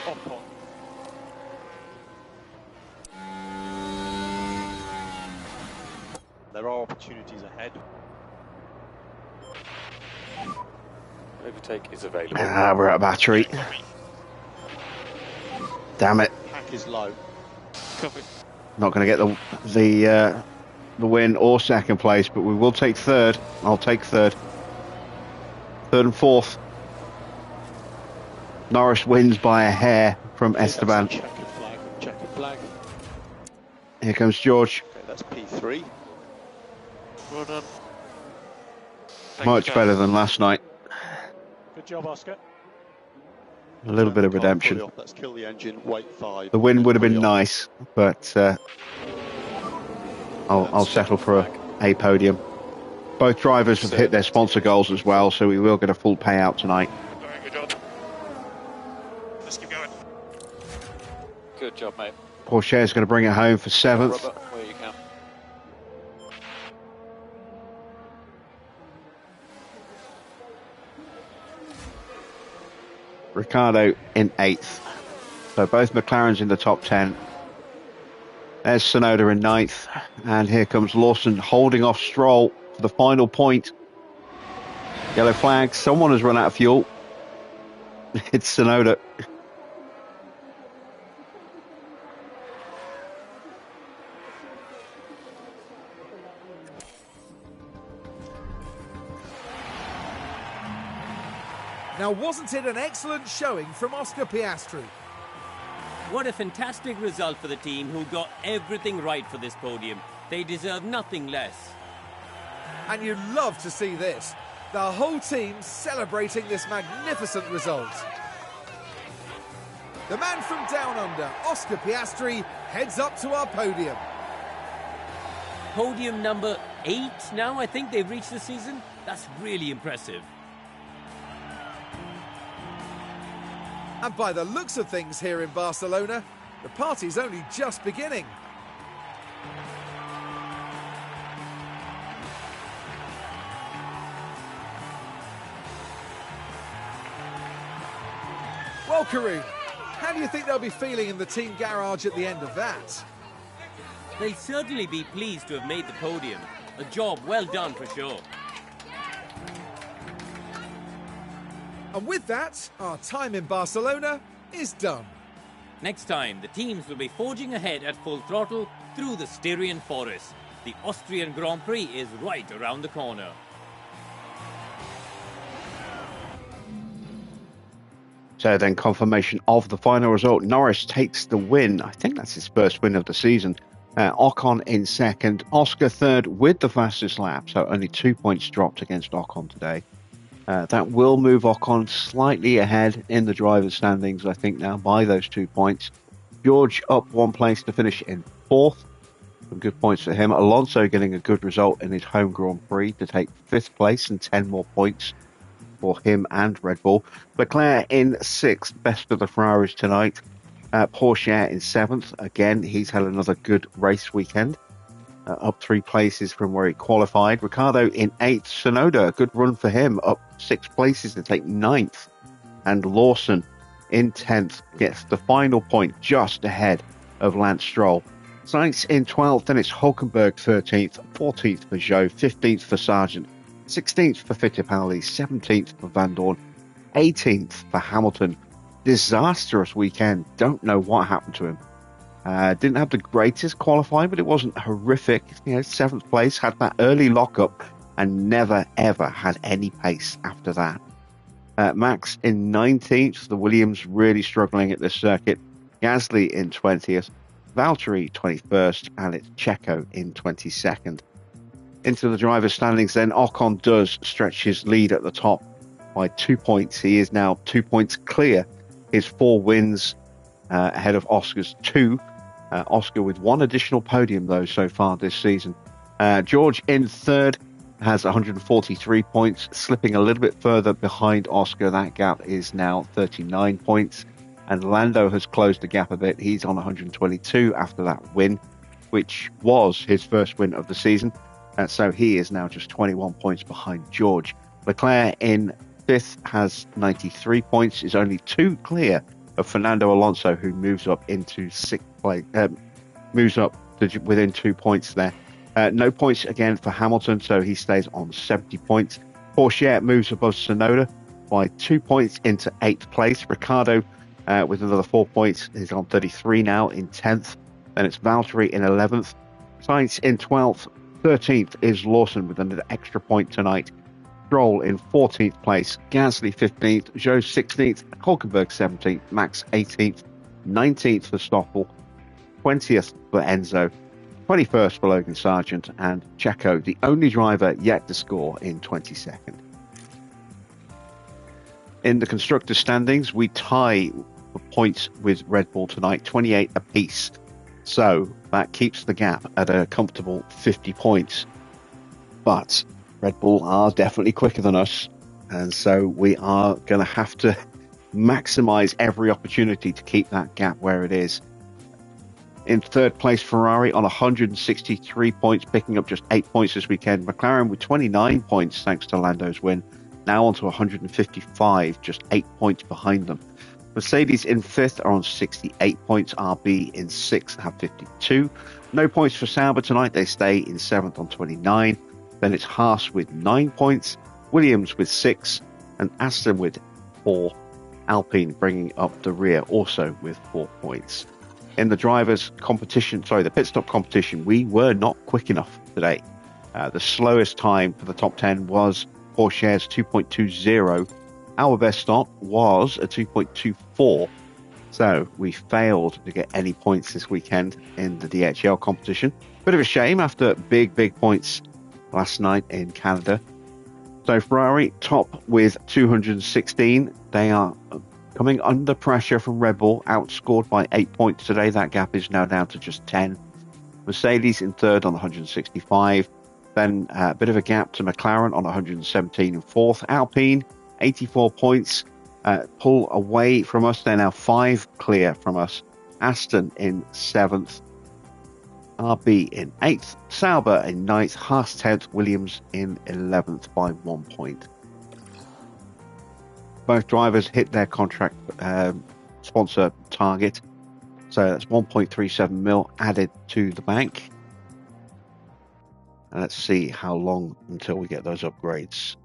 Ocon. There are opportunities ahead. Overtake is available. We're at battery. Damn it. Pack is low. Copy. Not going to get the win or second place, but we will take third. I'll take third. Third and fourth. Norris wins by a hair from Esteban. Checkered flag. Checkered flag. Here comes George. Okay, that's P3. Well done. Much better than last night. Good job, Oscar. A little bit of Car redemption. fully off. Let's kill the engine. Wait 5. The win would have been Fully off. nice, but I'll settle for a podium. Both drivers have hit their sponsor goals as well, so we will get a full payout tonight. Very good job. Let's keep going. Good job, mate. Porsche is going to bring it home for 7th. Rubber, where you can. Ricciardo in 8th. So both McLarens in the top 10. There's Tsunoda in 9th. And here comes Lawson holding off Stroll for the final point. Yellow flag. Someone has run out of fuel. It's Tsunoda. Now, wasn't it an excellent showing from Oscar Piastri? What a fantastic result for the team who got everything right for this podium. They deserve nothing less. And you love to see this. The whole team celebrating this magnificent result. The man from down under, Oscar Piastri, heads up to our podium. Podium number 8 now, I think they've reached this season. That's really impressive. And by the looks of things here in Barcelona, the party's only just beginning. Well, Karun, how do you think they'll be feeling in the team garage at the end of that? They'll certainly be pleased to have made the podium. A job well done for sure. And with that, our time in Barcelona is done. Next time, the teams will be forging ahead at full throttle through the Styrian forest. The Austrian Grand Prix is right around the corner. So then confirmation of the final result. Norris takes the win. I think that's his first win of the season. Ocon in second. Oscar third with the fastest lap. So only 2 points dropped against Ocon today. That will move Ocon slightly ahead in the driver's standings, I think, now by those 2 points. George up 1 place to finish in 4th. Some good points for him. Alonso getting a good result in his home Grand Prix to take 5th place and 10 more points for him and Red Bull. Leclerc in 6th, best of the Ferraris tonight. Porsche in 7th. Again, he's had another good race weekend. Up 3 places from where he qualified. Ricciardo in 8th. Tsunoda, a good run for him, up 6 places to take 9th. And Lawson in 10th gets the final point just ahead of Lance Stroll. Sainz in 12th, then it's Hulkenberg 13th, 14th for Zhou, 15th for Sargent, 16th for Fittipaldi, 17th for Van Dorn, 18th for Hamilton. Disastrous weekend. Don't know what happened to him. Didn't have the greatest qualifying, but it wasn't horrific. 7th place, had that early lockup and never ever had any pace after that. Max in 19th, the Williams really struggling at this circuit. Gasly in 20th, Valtteri 21st, and it's Checo in 22nd. Into the driver's standings then, Ocon does stretch his lead at the top by 2 points. He is now 2 points clear. His 4 wins ahead of Oscar's 2. Oscar with 1 additional podium, though, so far this season. George in 3rd has 143 points, slipping a little bit further behind Oscar. That gap is now 39 points. And Lando has closed the gap a bit. He's on 122 after that win, which was his first win of the season. So he is now just 21 points behind George. Leclerc in 5th has 93 points, is only 2 clear of Fernando Alonso, who moves up into sixth place, moves up to within 2 points there. No points again for Hamilton, so he stays on 70 points. Porsche moves above Tsunoda by 2 points into 8th place. Ricciardo with another 4 points is on 33 now in 10th. Then it's Valtteri in 11th. Sainz in 12th. 13th is Lawson with an extra point tonight. Stroll in 14th place. Gasly 15th. Zhou 16th. Hulkenberg 17th. Max 18th. 19th for Stoffel. 20th for Enzo. 21st for Logan Sargent. And Checo, the only driver yet to score in 22nd. In the constructors' standings, we tie for points with Red Bull tonight, 28 apiece. So that keeps the gap at a comfortable 50 points. But Red Bull are definitely quicker than us, and so we are going to have to maximize every opportunity to keep that gap where it is. In third place, Ferrari on 163 points, picking up just 8 points this weekend. McLaren with 29 points thanks to Lando's win, now on to 155, just 8 points behind them. Mercedes in 5th are on 68 points. RB in 6th have 52. No points for Sauber tonight. They stay in 7th on 29. Then it's Haas with 9 points. Williams with 6. And Aston with 4. Alpine bringing up the rear also with 4 points. In the drivers' competition, the pit stop competition, we were not quick enough today. The slowest time for the top 10 was Porsche's 2.20. Our best stop was a 2.24. So we failed to get any points this weekend in the DHL competition. Bit of a shame after big points last night in Canada. So Ferrari top with 216. They are coming under pressure from Red Bull, outscored by 8 points today. That gap is now down to just 10. Mercedes in third on 165. Then a bit of a gap to McLaren on 117 in fourth. Alpine, 84 points, pull away from us. They're now 5 clear from us. Aston in 7th. RB in 8th. Sauber in 9th. Haas 10th. Williams in 11th by 1 point. Both drivers hit their contract sponsor target. So that's 1.37 mil added to the bank. And let's see how long until we get those upgrades.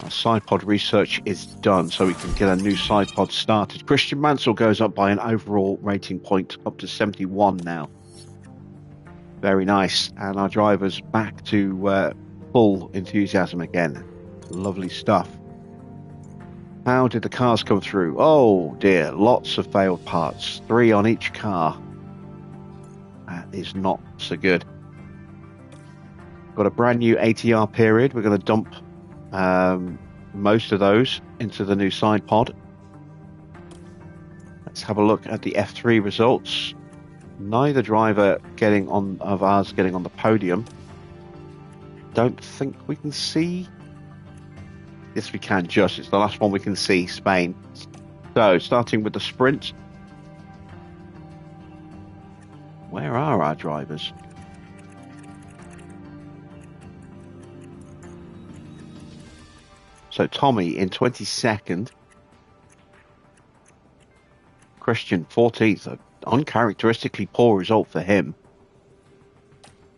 Our side pod research is done, so we can get a new side pod started. Christian Mansell goes up by an overall rating point, up to 71 now. Very nice. And our driver's back to full enthusiasm again. Lovely stuff. How did the cars come through? Oh dear, lots of failed parts. 3 on each car. That is not so good. Got a brand new ATR period. We're going to dump most of those into the new side pod. Let's have a look at the F3 results. Neither driver of ours getting on the podium. Don't think we can see. Yes, we can. Just it's the last one we can see. Spain. So starting with the sprint. Where are our drivers? So Tommy in 22nd. Christian 14th. An uncharacteristically poor result for him.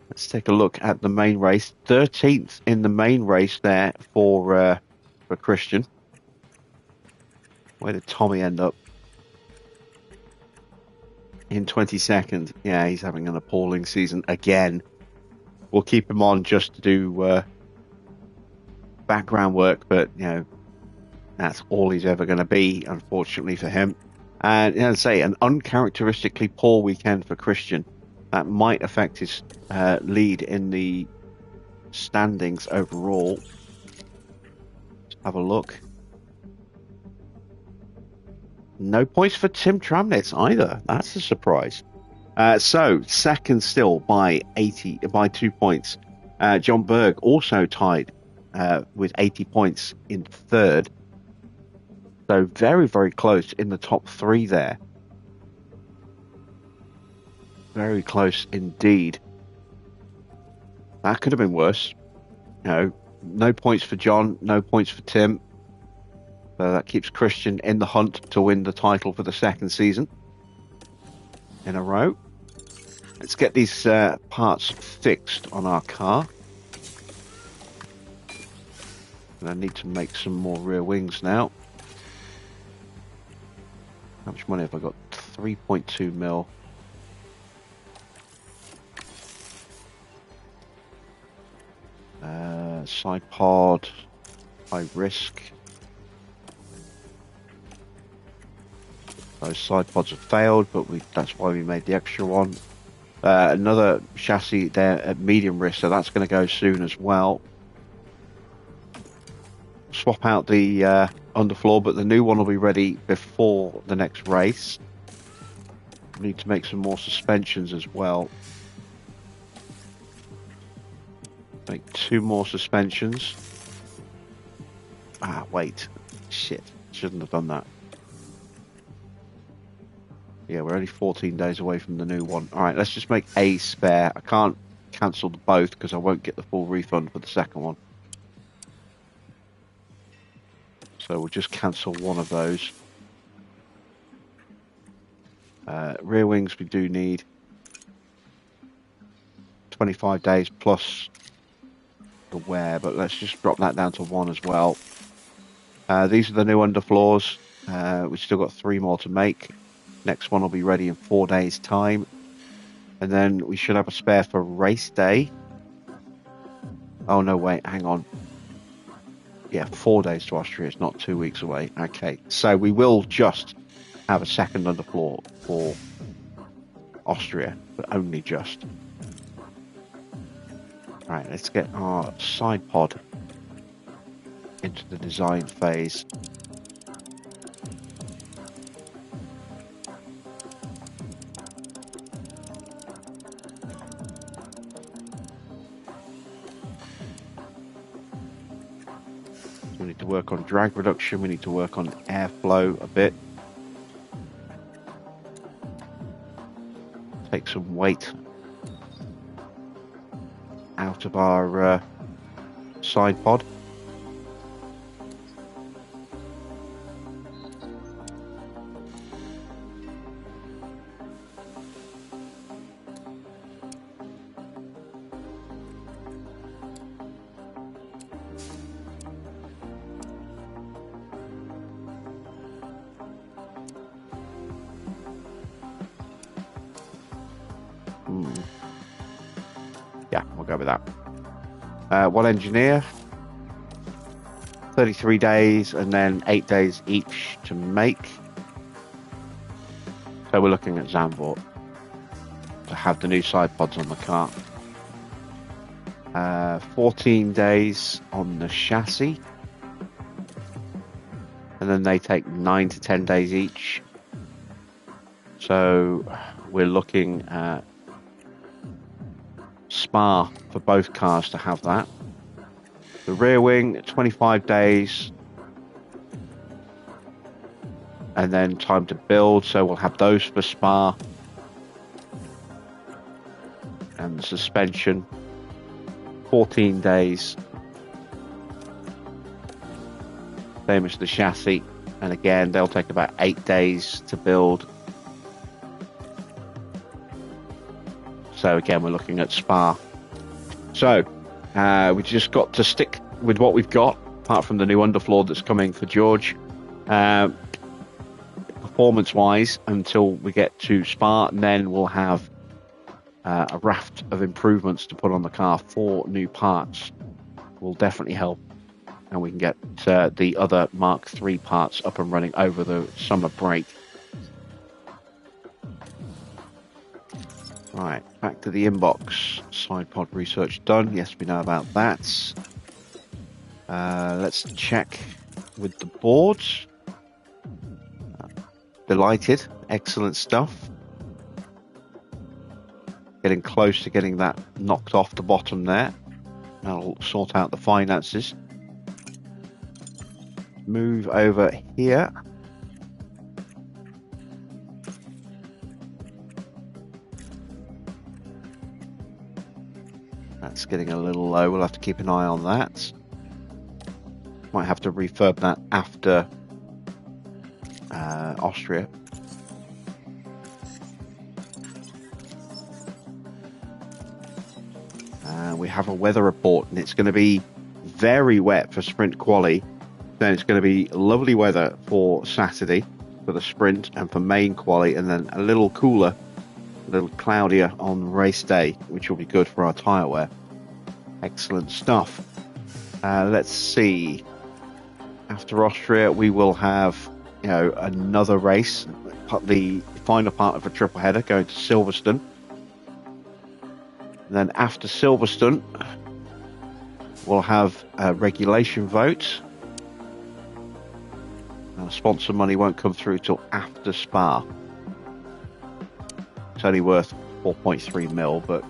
Let's take a look at the main race. 13th in the main race there for Christian. Where did Tommy end up? In 22nd. Yeah, he's having an appalling season again. We'll keep him on just to do background work, but that's all he's ever going to be, unfortunately for him. And as I say, an uncharacteristically poor weekend for Christian. That might affect his lead in the standings overall. Let's have a look. No points for Tim Tramnitz either. That's a surprise. So second still by 2 points. John Berg also tied with 80 points in third. So very, very close in the top 3 there. Very close indeed. That could have been worse. No points for John, no points for Tim. So that keeps Christian in the hunt to win the title for the second season in a row. Let's get these parts fixed on our car. And I need to make some more rear wings now. How much money have I got? 3.2 mil. Side pod, high risk. Those side pods have failed, but that's why we made the extra one. Another chassis there at medium risk, so that's going to go soon as well. Swap out the underfloor, but the new one will be ready before the next race. We need to make some more suspensions as well. Make 2 more suspensions. Ah, wait. Shit. Shouldn't have done that. Yeah, we're only 14 days away from the new one. Alright, let's just make a spare. I can't cancel the both because I won't get the full refund for the second one. So we'll just cancel one of those. Rear wings we do need. 25 days plus the wear, but let's just drop that down to 1 as well. These are the new underfloors. We've still got 3 more to make. Next one will be ready in 4 days' time. And then we should have a spare for race day. Oh, no, wait, hang on. Yeah, 4 days to Austria. It's not 2 weeks away. Okay, so we will just have a second underfloor for Austria, but only just. Right, let's get our side pod into the design phase. We need to work on drag reduction, we need to work on airflow a bit. Take some weight out of our side pod. Yeah, we'll go with that. One engineer, 33 days, and then 8 days each to make. So we're looking at Zandvoort to have the new side pods on the car. 14 days on the chassis, and then they take 9 to 10 days each. So we're looking at Spa for both cars to have that. The rear wing, 25 days, and then time to build, so we'll have those for Spa. And the suspension, 14 days, same as the chassis, and again they'll take about 8 days to build. So again, we're looking at Spa. So we just got to stick with what we've got, apart from the new underfloor that's coming for George, performance-wise, until we get to Spa, and then we'll have a raft of improvements to put on the car. 4 new parts will definitely help, and we can get the other Mark III parts up and running over the summer break. Right, back to the inbox. Side pod research done. Yes, we know about that. Let's check with the boards. Delighted. Excellent stuff. Getting close to getting that knocked off the bottom there. That'll sort out the finances. Move over here. That's getting a little low. We'll have to keep an eye on that. Might have to refurb that after Austria. We have a weather report, and it's going to be very wet for sprint quali. Then it's going to be lovely weather for Saturday for the sprint and for main quali, and then a little cooler, a little cloudier on race day, which will be good for our tyre wear. Excellent stuff. Let's see. After Austria, we will have, another race, the final part of a triple header going to Silverstone. And then after Silverstone, we'll have a regulation vote. And sponsor money won't come through till after Spa. It's only worth 4.3 mil, but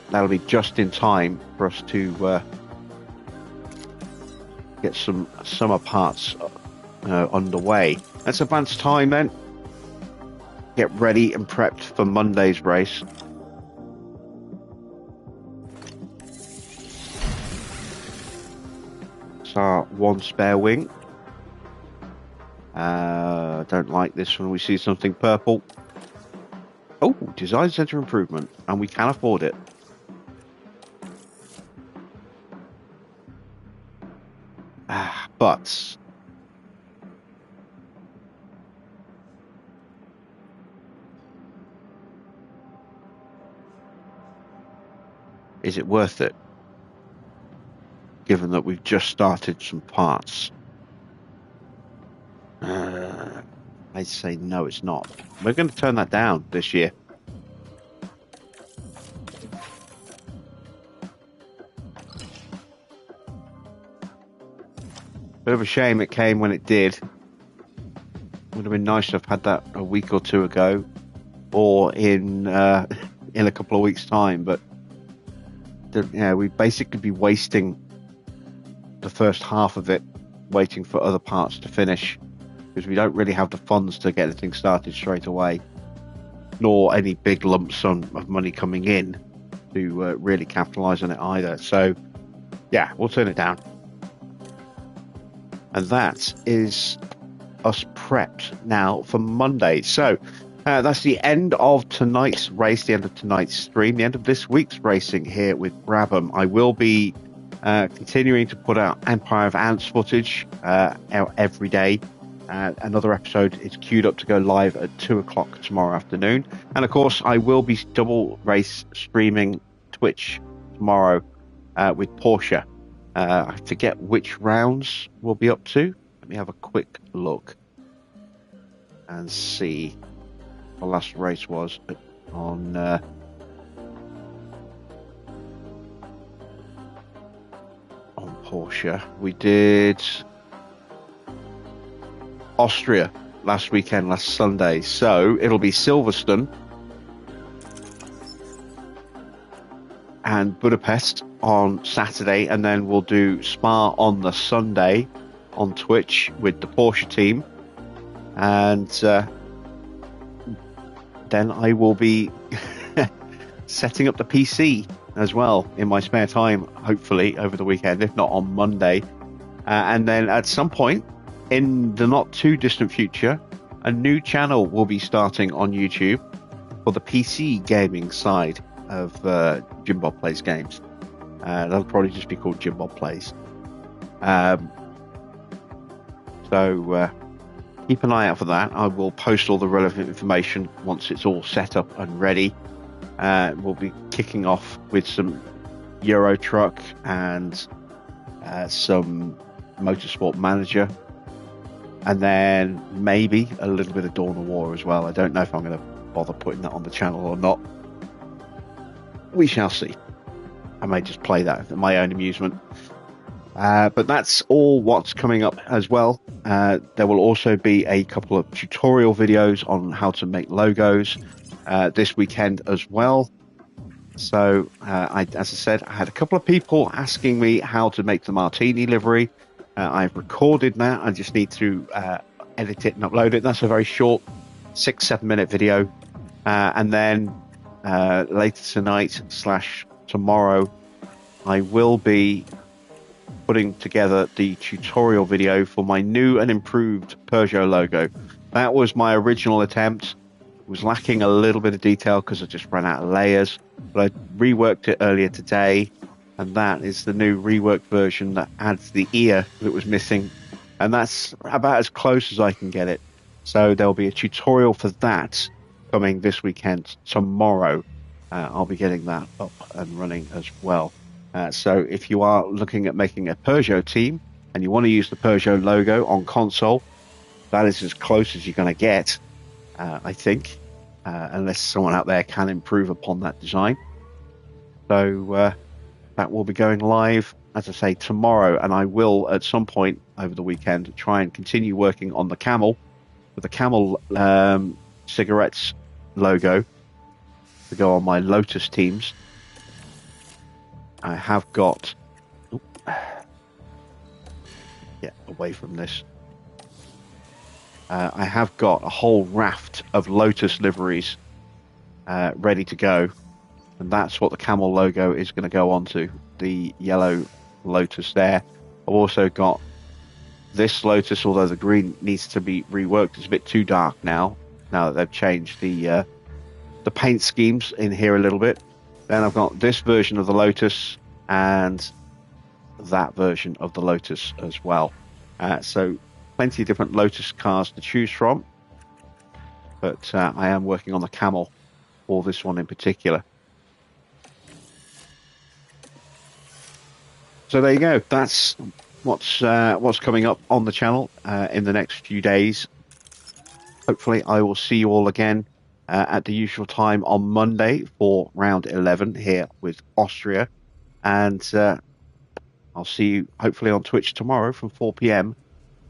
that'll be just in time for us to get some summer parts underway. Let's advance time then. Get ready and prepped for Monday's race. It's our one spare wing. Don't like this when we see something purple. Oh, design center improvement, and we can afford it. But is it worth it, given that we've just started some parts? I'd say no, it's not. We're going to turn that down this year. Bit of a shame it came when it did. Would have been nice to have had that a week or two ago, or in a couple of weeks' time. But we'd basically be wasting the first half of it, waiting for other parts to finish, because we don't really have the funds to get anything started straight away, nor any big lump sum of money coming in to really capitalise on it either. So, yeah, we'll turn it down. And that is us prepped now for Monday. So that's the end of tonight's race, the end of tonight's stream, the end of this week's racing here with Brabham. I will be continuing to put out Empire of Ants footage out every day. Another episode is queued up to go live at 2 o'clock tomorrow afternoon. And of course, I will be double race streaming Twitch tomorrow with Porsche. I forget which rounds we'll be up to. Let me have a quick look and see. The last race was on Porsche. We did Austria last weekend, last Sunday. So it'll be Silverstone and Budapest on Saturday, and then we'll do Spa on the Sunday on Twitch with the Porsche team, and then I will be setting up the PC as well in my spare time, hopefully over the weekend, if not on Monday. And then at some point in the not too distant future, a new channel will be starting on YouTube for the PC gaming side of Jim Bob Plays Games. That'll probably just be called Jim Bob Plays. So keep an eye out for that. I will post all the relevant information once it's all set up and ready. We'll be kicking off with some Euro Truck and some Motorsport Manager, and then maybe a little bit of Dawn of War as well. I don't know if I'm going to bother putting that on the channel or not. We shall see. I may just play that for my own amusement. But that's all what's coming up as well. There will also be a couple of tutorial videos on how to make logos this weekend as well. So, as I said, I had a couple of people asking me how to make the Martini livery. I've recorded that. I just need to edit it and upload it. That's a very short 6-7 minute video. And then later tonight / tomorrow, I will be putting together the tutorial video for my new and improved Peugeot logo. That was my original attempt. It was lacking a little bit of detail because I just ran out of layers, but I reworked it earlier today, and that is the new reworked version that adds the ear that was missing, and that's about as close as I can get it. So there'll be a tutorial for that coming this weekend. Tomorrow I'll be getting that up and running as well. So if you are looking at making a Peugeot team and you want to use the Peugeot logo on console, that is as close as you're going to get, I think, unless someone out there can improve upon that design. So that will be going live, as I say, tomorrow, and I will at some point over the weekend try and continue working on the Camel, with the Camel cigarettes logo to go on my Lotus teams. I have got get away from this. I have got a whole raft of Lotus liveries ready to go, and that's what the Camel logo is going to go onto, the yellow Lotus there. I've also got this Lotus, although the green needs to be reworked. It's a bit too dark now that they've changed the paint schemes in here a little bit. Then I've got this version of the Lotus and that version of the Lotus as well. So plenty of different Lotus cars to choose from, but I am working on the Camel for this one in particular. So there you go. That's what's coming up on the channel in the next few days. Hopefully I will see you all again at the usual time on Monday for round 11 here with Austria, and I'll see you hopefully on Twitch tomorrow from 4 p.m.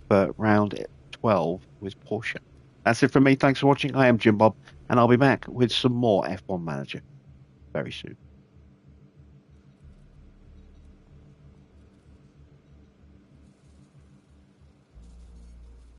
for round 12 with Porsche. That's it from me. Thanks for watching. I am Jim Bob, and I'll be back with some more F1 Manager very soon.